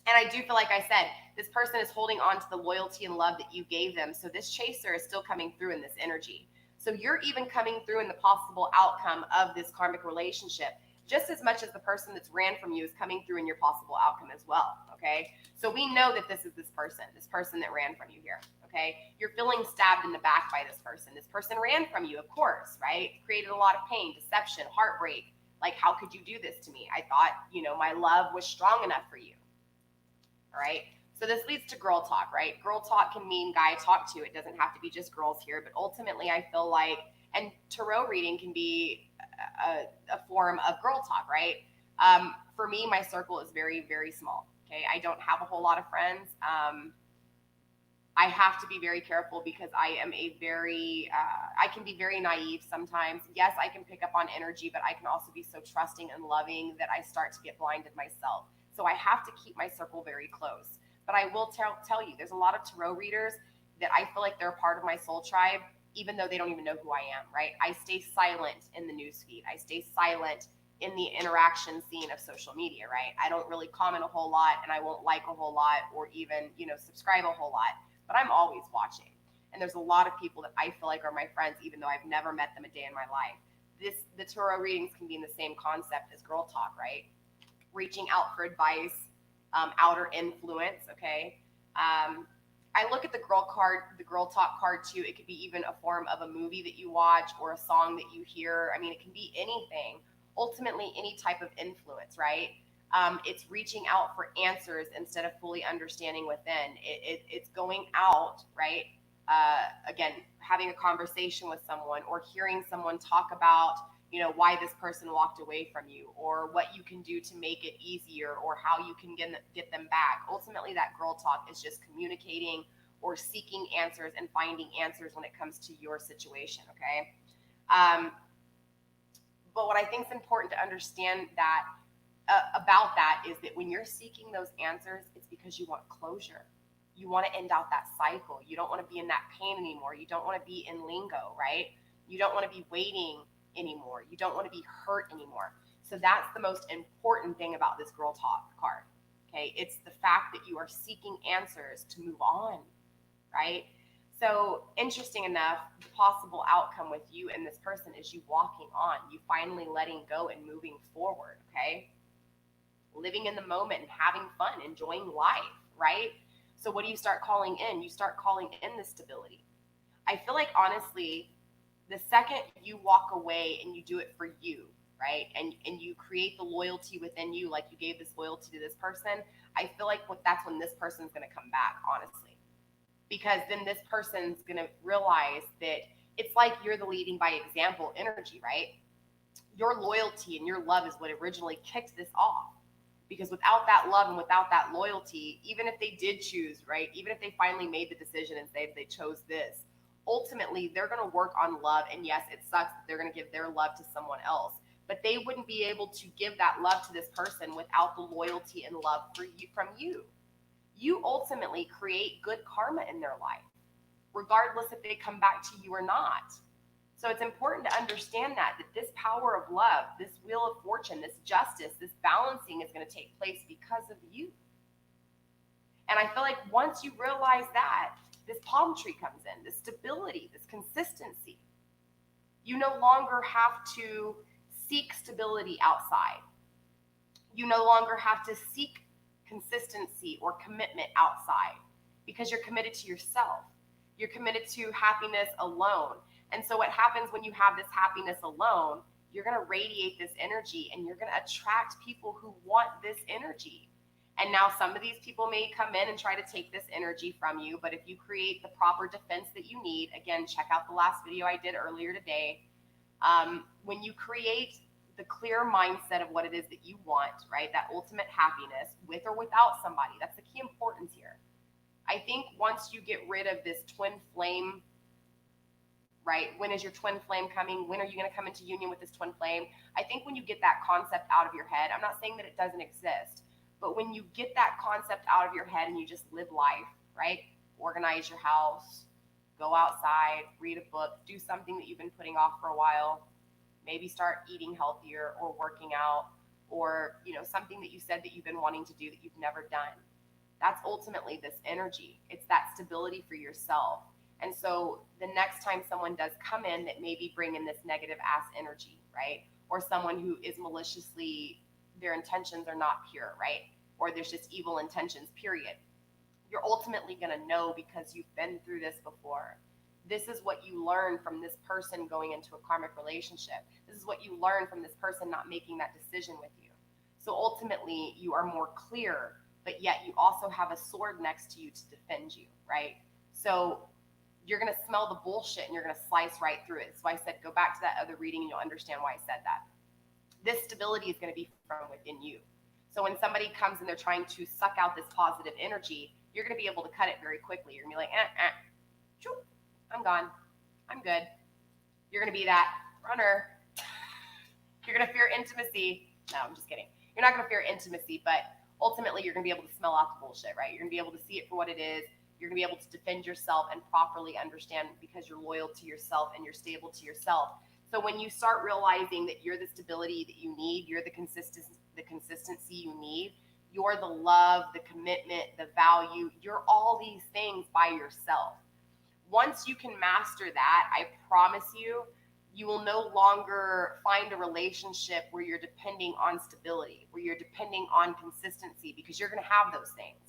And I do feel like I said, this person is holding on to the loyalty and love that you gave them. So this chaser is still coming through in this energy. So you're even coming through in the possible outcome of this karmic relationship, just as much as the person that's ran from you is coming through in your possible outcome as well, okay? So we know that this is this person that ran from you here, okay? You're feeling stabbed in the back by this person. This person ran from you, of course, right? Created a lot of pain, deception, heartbreak. Like, how could you do this to me? I thought, my love was strong enough for you. All right. So this leads to girl talk, right? Girl talk can mean guy talk to. It doesn't have to be just girls here, but ultimately I feel like, and tarot reading can be a form of girl talk, right? For me, my circle is very, very small. Okay. I don't have a whole lot of friends. I have to be very careful because I am I can be very naive sometimes. Yes, I can pick up on energy, but I can also be so trusting and loving that I start to get blinded myself. So I have to keep my circle very close. But I will tell you, there's a lot of tarot readers that I feel like they're a part of my soul tribe, even though they don't even know who I am, right? I stay silent in the newsfeed. I stay silent in the interaction scene of social media, right? I don't really comment a whole lot, and I won't like a whole lot or even, subscribe a whole lot, but I'm always watching. And there's a lot of people that I feel like are my friends, even though I've never met them a day in my life. The tarot readings can be in the same concept as girl talk, right? Reaching out for advice, outer influence, okay? I look at the girl talk card too. It could be even a form of a movie that you watch or a song that you hear. I mean, it can be anything. Ultimately, any type of influence, right? It's reaching out for answers instead of fully understanding within. It's going out, right? Again, having a conversation with someone or hearing someone talk about why this person walked away from you or what you can do to make it easier or how you can get them back. Ultimately, that girl talk is just communicating or seeking answers and finding answers when it comes to your situation, okay? But what I think is important to understand that about that is that when you're seeking those answers, it's because you want closure. You want to end out that cycle. You don't want to be in that pain anymore. You don't want to be in lingo, right? You don't want to be waiting anymore. You don't want to be hurt anymore. So that's the most important thing about this girl talk card. Okay, it's the fact that you are seeking answers to move on, right? So interesting enough, the possible outcome with you and this person is you walking on, you finally letting go and moving forward, okay? Living in the moment and having fun, enjoying life, right? So what do you start calling in? You start calling in the stability. I feel like honestly, the second you walk away and you do it for you, right? And you create the loyalty within you, like you gave this loyalty to this person, I feel like that's when this person's gonna come back, honestly. Because then this person's gonna realize that it's like you're the leading by example energy, right? Your loyalty and your love is what originally kicked this off. Because without that love and without that loyalty, even if they did choose, right? Even if they finally made the decision and say they chose this, ultimately they're going to work on love. And yes, it sucks that they're going to give their love to someone else, but they wouldn't be able to give that love to this person without the loyalty and love for you, from you. You ultimately create good karma in their life, regardless if they come back to you or not. So it's important to understand that this power of love, this wheel of fortune, this justice, this balancing is going to take place because of you. And I feel like once you realize that, this palm tree comes in, this stability, this consistency. You no longer have to seek stability outside. You no longer have to seek consistency or commitment outside because you're committed to yourself. You're committed to happiness alone. And so what happens when you have this happiness alone, you're going to radiate this energy and you're going to attract people who want this energy. And now some of these people may come in and try to take this energy from you, but if you create the proper defense that you need, again, check out the last video I did earlier today. When you create the clear mindset of what it is that you want, right, that ultimate happiness with or without somebody, that's the key importance here. I think once you get rid of this twin flame, right? When is your twin flame coming? When are you going to come into union with this twin flame? I think when you get that concept out of your head, I'm not saying that it doesn't exist, but when you get that concept out of your head and you just live life, right? Organize your house, go outside, read a book, do something that you've been putting off for a while, maybe start eating healthier or working out, or, you know, something that you said that you've been wanting to do that you've never done. That's ultimately this energy. It's that stability for yourself. And so the next time someone does come in that maybe bring in this negative ass energy, right? Or someone who is maliciously, their intentions are not pure, right? Or there's just evil intentions, period. You're ultimately going to know because you've been through this before. This is what you learn from this person going into a karmic relationship. This is what you learn from this person not making that decision with you. So ultimately you are more clear, but yet you also have a sword next to you to defend you, right? So you're going to smell the bullshit and you're going to slice right through it. So I said, go back to that other reading and you'll understand why I said that. This stability is going to be from within you. So when somebody comes and they're trying to suck out this positive energy, you're going to be able to cut it very quickly. You're going to be like, choop, I'm gone. I'm good. You're going to be that runner. You're going to fear intimacy. No, I'm just kidding. You're not going to fear intimacy, but ultimately you're going to be able to smell out the bullshit, right? You're going to be able to see it for what it is. You're going to be able to defend yourself and properly understand because you're loyal to yourself and you're stable to yourself. So when you start realizing that you're the stability that you need, you're the consistency you need, you're the love, the commitment, the value, you're all these things by yourself. Once you can master that, I promise you, you will no longer find a relationship where you're depending on stability, where you're depending on consistency, because you're going to have those things.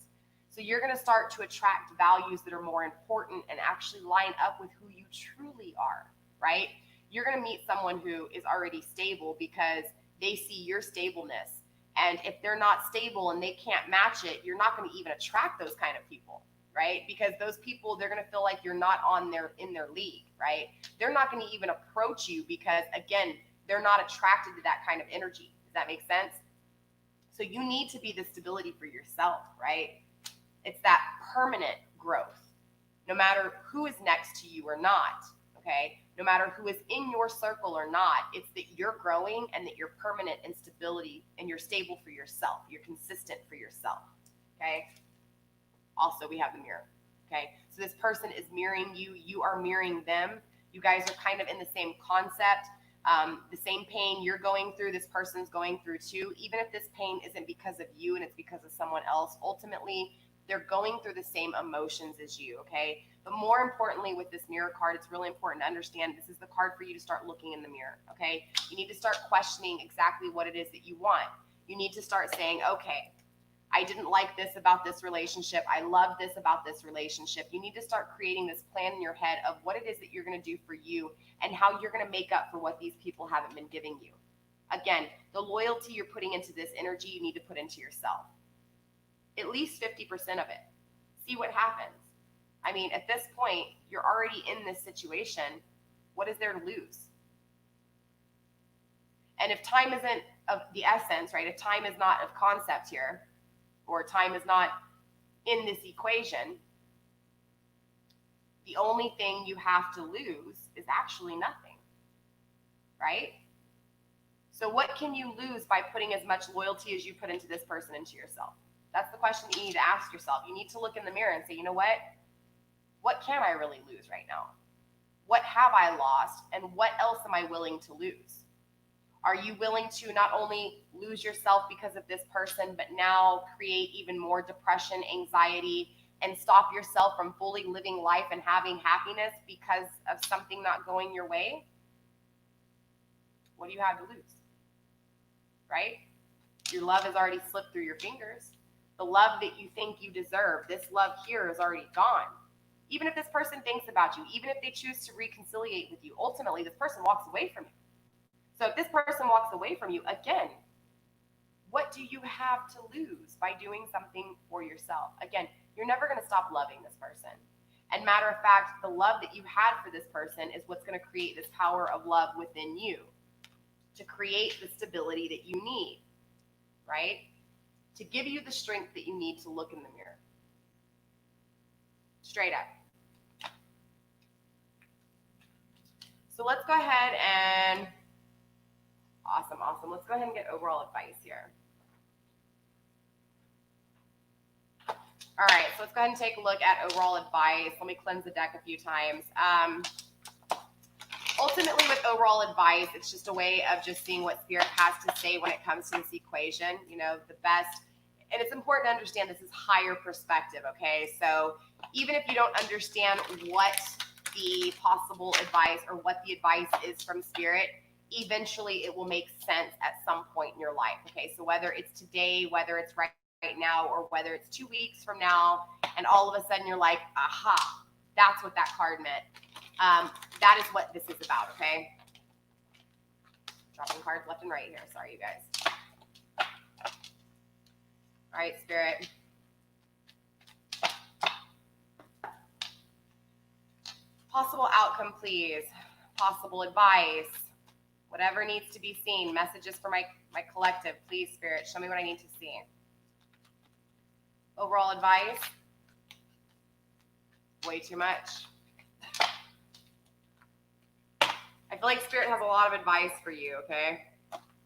So you're going to start to attract values that are more important and actually line up with who you truly are, right? You're going to meet someone who is already stable because they see your stableness. And if they're not stable and they can't match it, you're not going to even attract those kind of people, right? Because those people, they're going to feel like you're not in their league, right? They're not going to even approach you because, again, they're not attracted to that kind of energy. Does that make sense? So you need to be the stability for yourself, right? It's that permanent growth, no matter who is next to you or not, okay? No matter who is in your circle or not, it's that you're growing and that you're permanent in stability and you're stable for yourself. You're consistent for yourself, okay? Also, we have the mirror, okay? So this person is mirroring you. You are mirroring them. You guys are kind of in the same concept. The same pain you're going through, this person's going through too. Even if this pain isn't because of you and it's because of someone else, ultimately, they're going through the same emotions as you, okay? But more importantly, with this mirror card, it's really important to understand this is the card for you to start looking in the mirror, okay? You need to start questioning exactly what it is that you want. You need to start saying, okay, I didn't like this about this relationship. I love this about this relationship. You need to start creating this plan in your head of what it is that you're going to do for you and how you're going to make up for what these people haven't been giving you. Again, the loyalty you're putting into this energy, you need to put into yourself. At least 50% of it. See what happens. I mean, at this point, you're already in this situation. What is there to lose? And if time isn't of the essence, right? If time is not of concept here, or time is not in this equation, the only thing you have to lose is actually nothing, right? So what can you lose by putting as much loyalty as you put into this person into yourself? That's the question that you need to ask yourself. You need to look in the mirror and say, you know what? What can I really lose right now? What have I lost? And what else am I willing to lose? Are you willing to not only lose yourself because of this person, but now create even more depression, anxiety, and stop yourself from fully living life and having happiness because of something not going your way? What do you have to lose? Right? Your love has already slipped through your fingers. The love that you think you deserve, this love here is already gone. Even if this person thinks about you, even if they choose to reconciliate with you, ultimately this person walks away from you. So if this person walks away from you, again, what do you have to lose by doing something for yourself? Again, you're never going to stop loving this person. And matter of fact, the love that you had for this person is what's going to create this power of love within you to create the stability that you need, right? To give you the strength that you need to look in the mirror. Straight up. So let's go ahead and Awesome. Let's go ahead and get overall advice here. All right, so let's go ahead and take a look at overall advice. Let me cleanse the deck a few times. Ultimately, with overall advice, it's just a way of just seeing what Spirit has to say when it comes to this equation. You know, the best, and it's important to understand this is higher perspective, okay? So even if you don't understand what the possible advice or what the advice is from Spirit, eventually it will make sense at some point in your life, okay? So whether it's today, whether it's right now, or whether it's 2 weeks from now, and all of a sudden you're like, aha, that's what that card meant. That is what this is about, okay? Dropping cards left and right here. Sorry, you guys. All right, Spirit. Possible outcome, please. Possible advice. Whatever needs to be seen. Messages for my collective. Please, Spirit, show me what I need to see. Overall advice. Way too much. I feel like Spirit has a lot of advice for you, okay?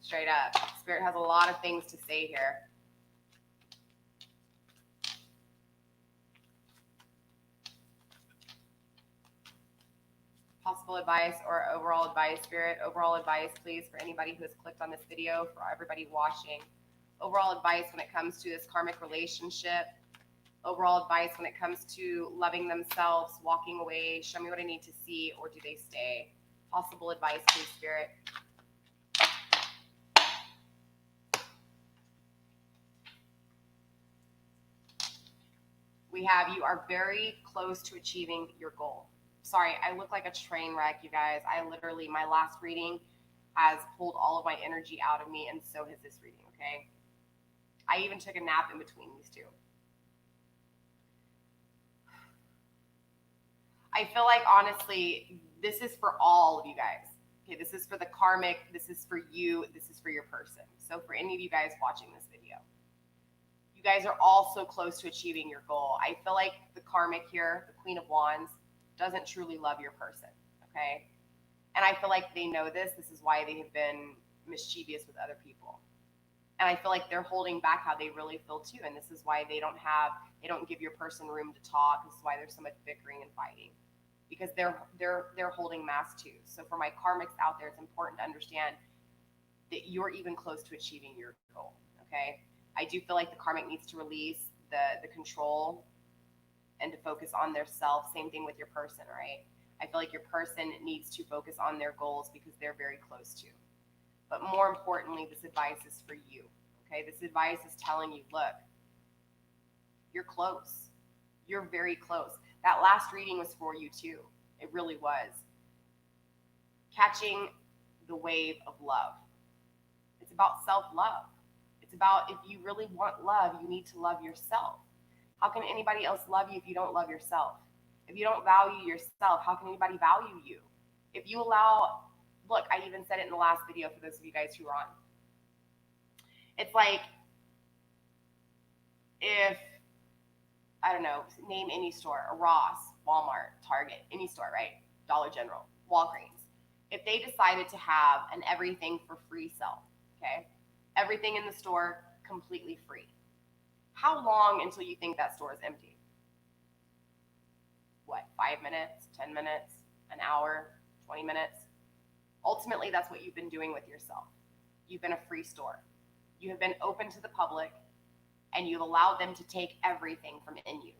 Straight up. Spirit has a lot of things to say here. Possible advice or overall advice, Spirit. Overall advice, please, for anybody who has clicked on this video, for everybody watching. Overall advice when it comes to this karmic relationship. Overall advice when it comes to loving themselves, walking away. Show me what I need to see, or do they stay? Possible advice, please, Spirit. We have, you are very close to achieving your goal. Sorry, I look like a train wreck, you guys. I literally, my last reading has pulled all of my energy out of me, and so has this reading, okay? I even took a nap in between these two. I feel like, honestly, this is for all of you guys. Okay, this is for the karmic, this is for you, this is for your person. So for any of you guys watching this video, you guys are all so close to achieving your goal. I feel like the karmic here, the Queen of Wands, doesn't truly love your person, okay? And I feel like they know this. This is why they have been mischievous with other people. And I feel like they're holding back how they really feel too. And this is why they don't give your person room to talk. This is why there's so much bickering and fighting, because they're holding masks too. So for my karmics out there, it's important to understand that you're even close to achieving your goal. Okay. I do feel like the karmic needs to release the control and to focus on their self. Same thing with your person, right? I feel like your person needs to focus on their goals because they're very close to. But more importantly, this advice is for you. Okay. This advice is telling you, look, you're close. You're very close. That last reading was for you too. It really was. Catching the wave of love. It's about self-love. It's about, if you really want love, you need to love yourself. How can anybody else love you if you don't love yourself? If you don't value yourself, how can anybody value you? If you allow, look, I even said it in the last video for those of you guys who are on. It's like, if, I don't know, name any store, a Ross, Walmart, Target, any store, right? Dollar General, Walgreens. If they decided to have an everything for free sale, okay? Everything in the store completely free. How long until you think that store is empty? What, 5 minutes, 10 minutes, an hour, 20 minutes? Ultimately, that's what you've been doing with yourself. You've been a free store. You have been open to the public, and you've allowed them to take everything from in you.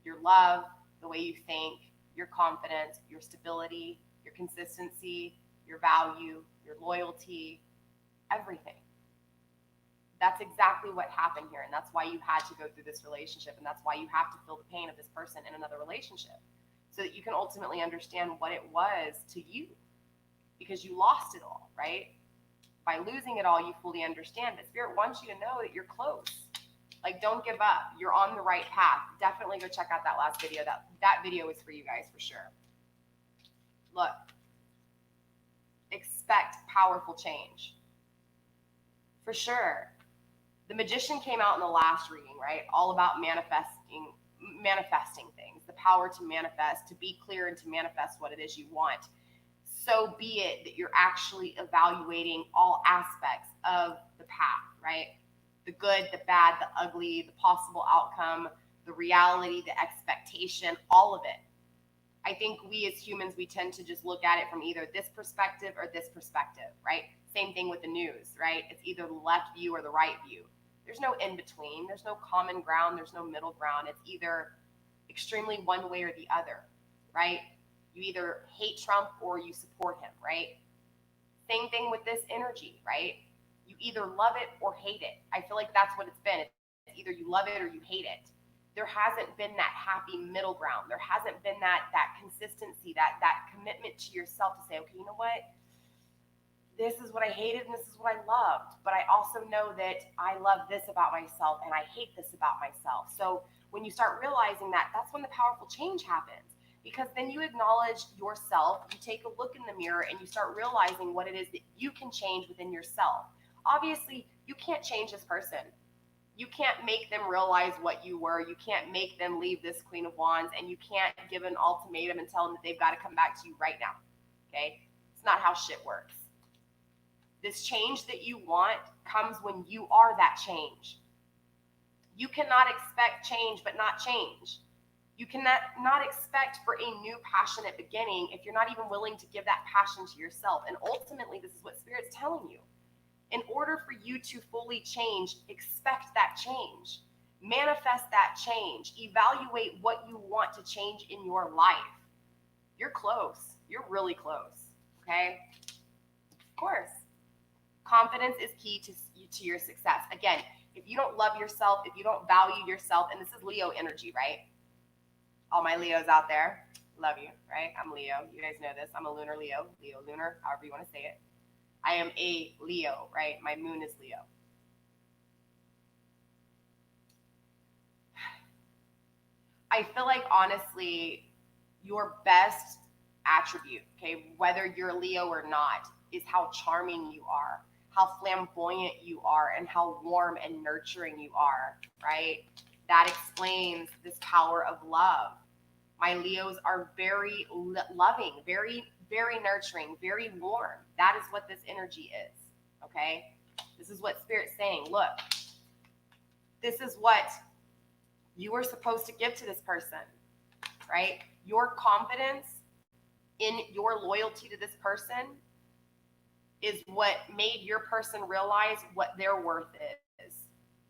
Your love, the way you think, your confidence, your stability, your consistency, your value, your loyalty, everything. That's exactly what happened here. And that's why you had to go through this relationship. And that's why you have to feel the pain of this person in another relationship, so that you can ultimately understand what it was to you, because you lost it all, right? By losing it all, you fully understand. But Spirit wants you to know that you're close. Like, don't give up. You're on the right path. Definitely go check out that last video. That video is for you guys for sure. Look, expect powerful change. For sure. The Magician came out in the last reading, right? All about manifesting things, the power to manifest, to be clear and to manifest what it is you want. So be it that you're actually evaluating all aspects of the path, right? The good, the bad, the ugly, the possible outcome, the reality, the expectation, all of it. I think we as humans, we tend to just look at it from either this perspective or this perspective, right? Same thing with the news, right? It's either the left view or the right view. There's no in between. There's no common ground. There's no middle ground. It's either extremely one way or the other, right? You either hate Trump or you support him, right? Same thing with this energy, right? You either love it or hate it. I feel like that's what it's been. It's either you love it or you hate it. There hasn't been that happy middle ground. There hasn't been that consistency, that commitment to yourself to say, okay, you know what? This is what I hated and this is what I loved. But I also know that I love this about myself and I hate this about myself. So when you start realizing that, that's when the powerful change happens. Because then you acknowledge yourself, you take a look in the mirror, and you start realizing what it is that you can change within yourself. Obviously, you can't change this person. You can't make them realize what you were. You can't make them leave this Queen of Wands, and you can't give an ultimatum and tell them that they've got to come back to you right now. Okay? It's not how shit works. This change that you want comes when you are that change. You cannot expect change but not change. You cannot not expect for a new passionate beginning if you're not even willing to give that passion to yourself. And ultimately, this is what Spirit's telling you. In order for you to fully change, expect that change. Manifest that change. Evaluate what you want to change in your life. You're close. You're really close. Okay? Of course. Confidence is key to your success. Again, if you don't love yourself, if you don't value yourself, and this is Leo energy, right? All my Leos out there, love you, right? I'm Leo. You guys know this. I'm a lunar Leo. Leo lunar, however you want to say it. I am a Leo, right? My moon is Leo. I feel like, honestly, your best attribute, okay, whether you're a Leo or not, is how charming you are, how flamboyant you are, and how warm and nurturing you are, right? That explains this power of love. My Leos are very loving, very, very nurturing, very warm. That is what this energy is, okay? This is what Spirit's saying. Look, this is what you are supposed to give to this person, right? Your confidence in your loyalty to this person is what made your person realize what their worth is.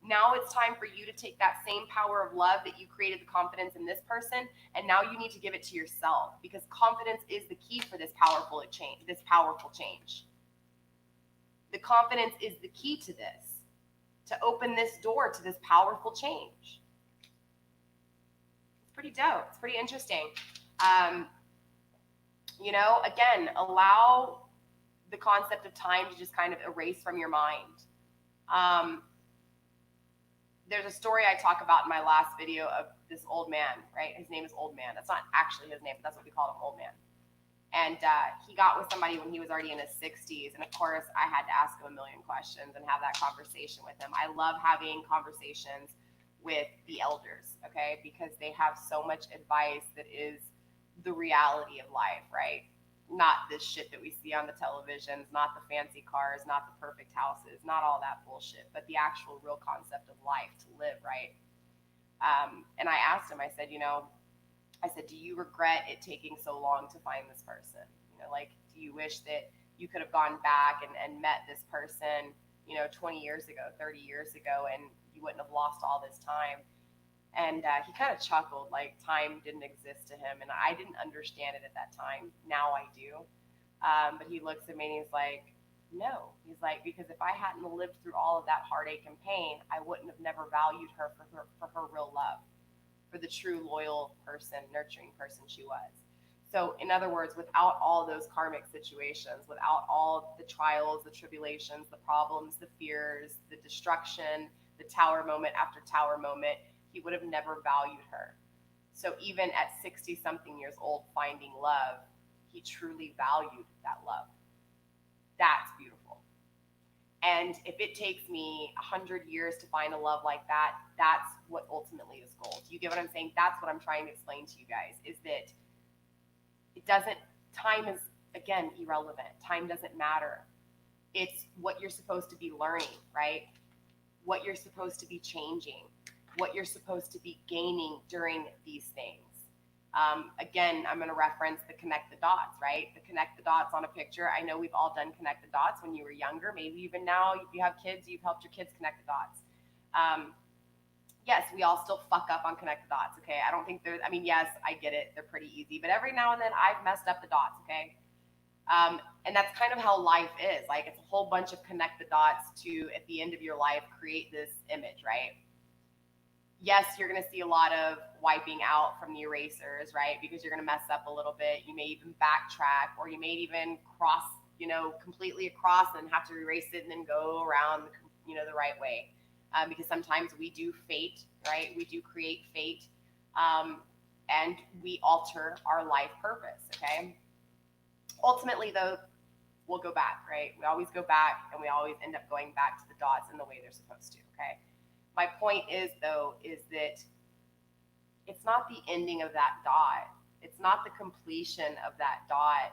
Now it's time for you to take that same power of love that you created the confidence in this person, and now you need to give it to yourself, because confidence is the key for this powerful change. The confidence is the key to this, to open this door to this powerful change. It's pretty dope. It's pretty interesting. You know, again, allow the concept of time to just kind of erase from your mind. There's a story I talk about in my last video of this old man, right? His name is Old Man. That's not actually his name, but that's what we call him, Old Man. And he got with somebody when he was already in his 60s. And of course, I had to ask him a million questions and have that conversation with him. I love having conversations with the elders, okay? Because they have so much advice that is the reality of life, right? Not this shit that we see on the televisions, not the fancy cars, not the perfect houses, not all that bullshit, but the actual real concept of life to live, right? And I asked him, I said, do you regret it taking so long to find this person? Like, do you wish that you could have gone back and met this person, 20 years ago, 30 years ago, and you wouldn't have lost all this time? And he kind of chuckled, like time didn't exist to him. And I didn't understand it at that time. Now I do. But he looks at me and he's like, no. He's like, because if I hadn't lived through all of that heartache and pain, I wouldn't have never valued her for her real love, for the true loyal person, nurturing person she was. So in other words, without all those karmic situations, without all the trials, the tribulations, the problems, the fears, the destruction, the tower moment after tower moment, he would have never valued her. So even at 60 something years old, finding love, he truly valued that love. That's beautiful. And if it takes me 100 years to find a love like that, that's what ultimately is gold. You get what I'm saying? That's what I'm trying to explain to you guys, is that time is, again, irrelevant. Time doesn't matter. It's what you're supposed to be learning, right? What you're supposed to be changing, what you're supposed to be gaining during these things. Again, I'm going to reference the connect the dots, right? The connect the dots on a picture. I know we've all done connect the dots when you were younger. Maybe even now, if you have kids, you've helped your kids connect the dots. Yes, we all still fuck up on connect the dots, okay? I don't think yes, I get it. They're pretty easy. But every now and then, I've messed up the dots, okay? And that's kind of how life is. Like, it's a whole bunch of connect the dots to, at the end of your life, create this image, right? Yes, you're going to see a lot of wiping out from the erasers, right? Because you're going to mess up a little bit. You may even backtrack, or you may even cross, completely across and have to erase it and then go around, the right way. Because sometimes we do fate, right? We do create fate, and we alter our life purpose, okay? Ultimately, though, we'll go back, right? We always go back, and we always end up going back to the dots in the way they're supposed to, okay? My point is, though, is that it's not the ending of that dot. It's not the completion of that dot.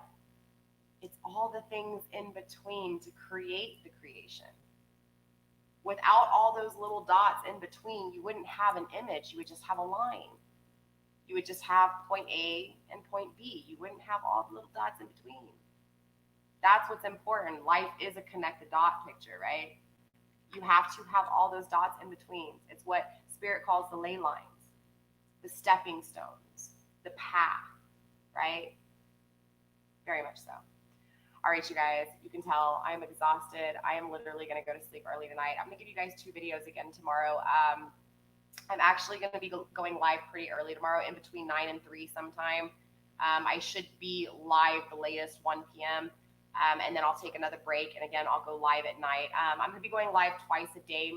It's all the things in between to create the creation. Without all those little dots in between, you wouldn't have an image. You would just have a line. You would just have point A and point B. You wouldn't have all the little dots in between. That's what's important. Life is a connect the dot picture, right? You have to have all those dots in between. It's what Spirit calls the ley lines, the stepping stones, the path, right? Very much so. All right, you guys, you can tell I'm exhausted. I am literally going to go to sleep early tonight. I'm going to give you guys 2 videos again tomorrow. I'm actually going to be going live pretty early tomorrow, in between 9 and 3 sometime. I should be live the latest 1 p.m. And then I'll take another break, and again, I'll go live at night. I'm going to be going live twice a day,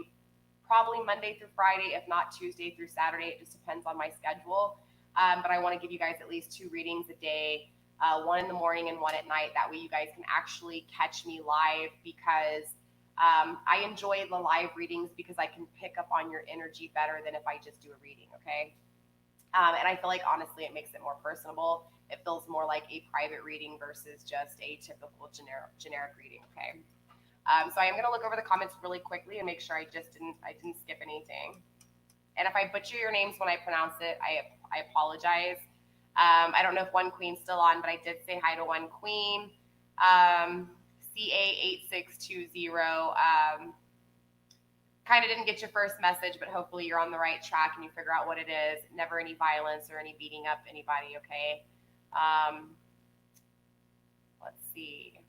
probably Monday through Friday, if not Tuesday through Saturday. It just depends on my schedule. But I want to give you guys at least 2 readings a day, 1 in the morning and 1 at night. That way you guys can actually catch me live, because I enjoy the live readings because I can pick up on your energy better than if I just do a reading, okay? And I feel like honestly, it makes it more personable. It feels more like a private reading versus just a typical generic reading. Okay. So I am going to look over the comments really quickly and make sure I didn't skip anything. And if I butcher your names when I pronounce it, I apologize. I don't know if One Queen's still on, but I did say hi to One Queen. CA8620. Kind of didn't get your first message, but hopefully you're on the right track and you figure out what it is. Never any violence or any beating up anybody, okay? Let's see.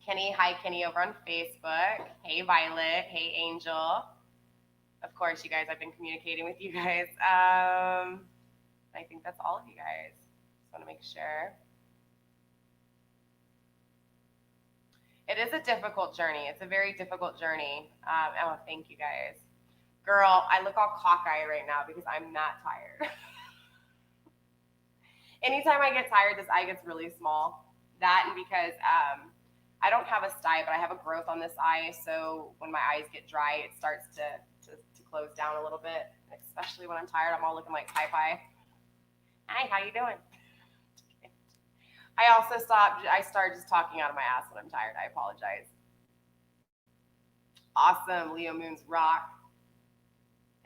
Kenny, hi Kenny over on Facebook. Hey Violet, hey Angel. Of course, you guys, I've been communicating with you guys. I think that's all of you guys. Just want to make sure. It is a difficult journey. It's a very difficult journey. Oh, thank you guys. Girl, I look all cockeyed right now because I'm not tired. Anytime I get tired, this eye gets really small. That and because I don't have a sty, but I have a growth on this eye. So when my eyes get dry, it starts to close down a little bit, especially when I'm tired. I'm all looking like pie. Hi, how you doing? I started just talking out of my ass when I'm tired. I apologize. Awesome. Leo moons rock.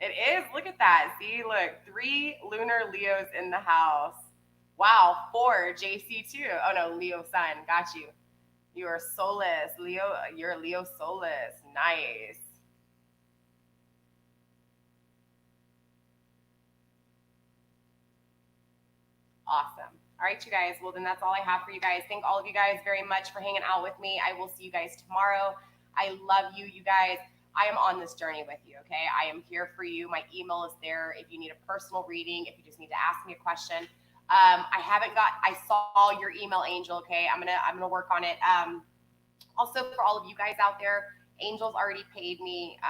It is. Look at that. See, look, 3 lunar Leos in the house. Wow, 4 JC2. Oh no, Leo sun. Got you. You are Solus. Leo, you're Leo Solus. Nice. Awesome. All right, you guys. Well, then that's all I have for you guys. Thank all of you guys very much for hanging out with me. I will see you guys tomorrow. I love you, you guys. I am on this journey with you, okay? I am here for you. My email is there if you need a personal reading, if you just need to ask me a question. I saw your email, Angel, okay? I'm gonna work on it. Also, for all of you guys out there, Angel's already paid me.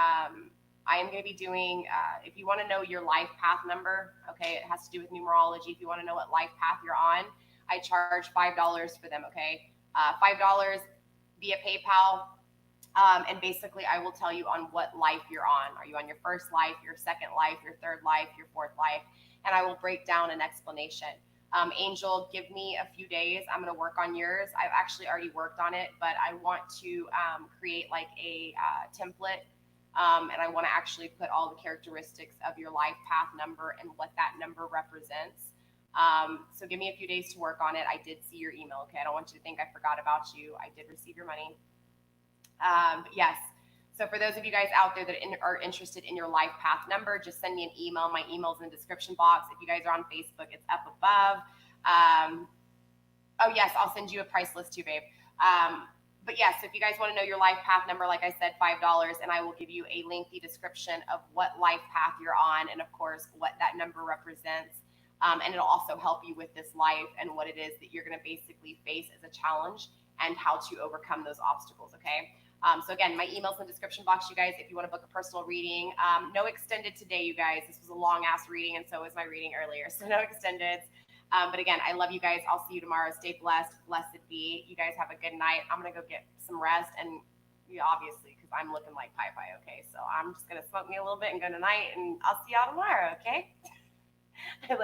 I am going to be doing, if you want to know your life path number, okay, it has to do with numerology. If you want to know what life path you're on, I charge $5 for them, okay? $5 via PayPal. And basically, I will tell you on what life you're on. Are you on your first life, your second life, your third life, your fourth life? And I will break down an explanation. Angel, give me a few days. I'm going to work on yours. I've actually already worked on it, but I want to create like a template. And I want to actually put all the characteristics of your life path number and what that number represents. So give me a few days to work on it. I did see your email, okay? I don't want you to think I forgot about you. I did receive your money. But yes. So for those of you guys out there that are interested in your life path number, just send me an email. My email's in the description box. If you guys are on Facebook, it's up above. Oh yes, I'll send you a price list too, babe. But yes, if you guys want to know your life path number, like I said, $5, and I will give you a lengthy description of what life path you're on, and of course, what that number represents. And it'll also help you with this life and what it is that you're going to basically face as a challenge and how to overcome those obstacles, okay? So again, my email's in the description box, you guys, if you want to book a personal reading. No extended today, you guys. This was a long-ass reading, and so was my reading earlier, so no extended. But again, I love you guys. I'll see you tomorrow. Stay blessed. Blessed be. You guys have a good night. I'm going to go get some rest, and obviously, because I'm looking like pie, okay? So I'm just going to smoke me a little bit and go tonight, and I'll see y'all tomorrow, okay?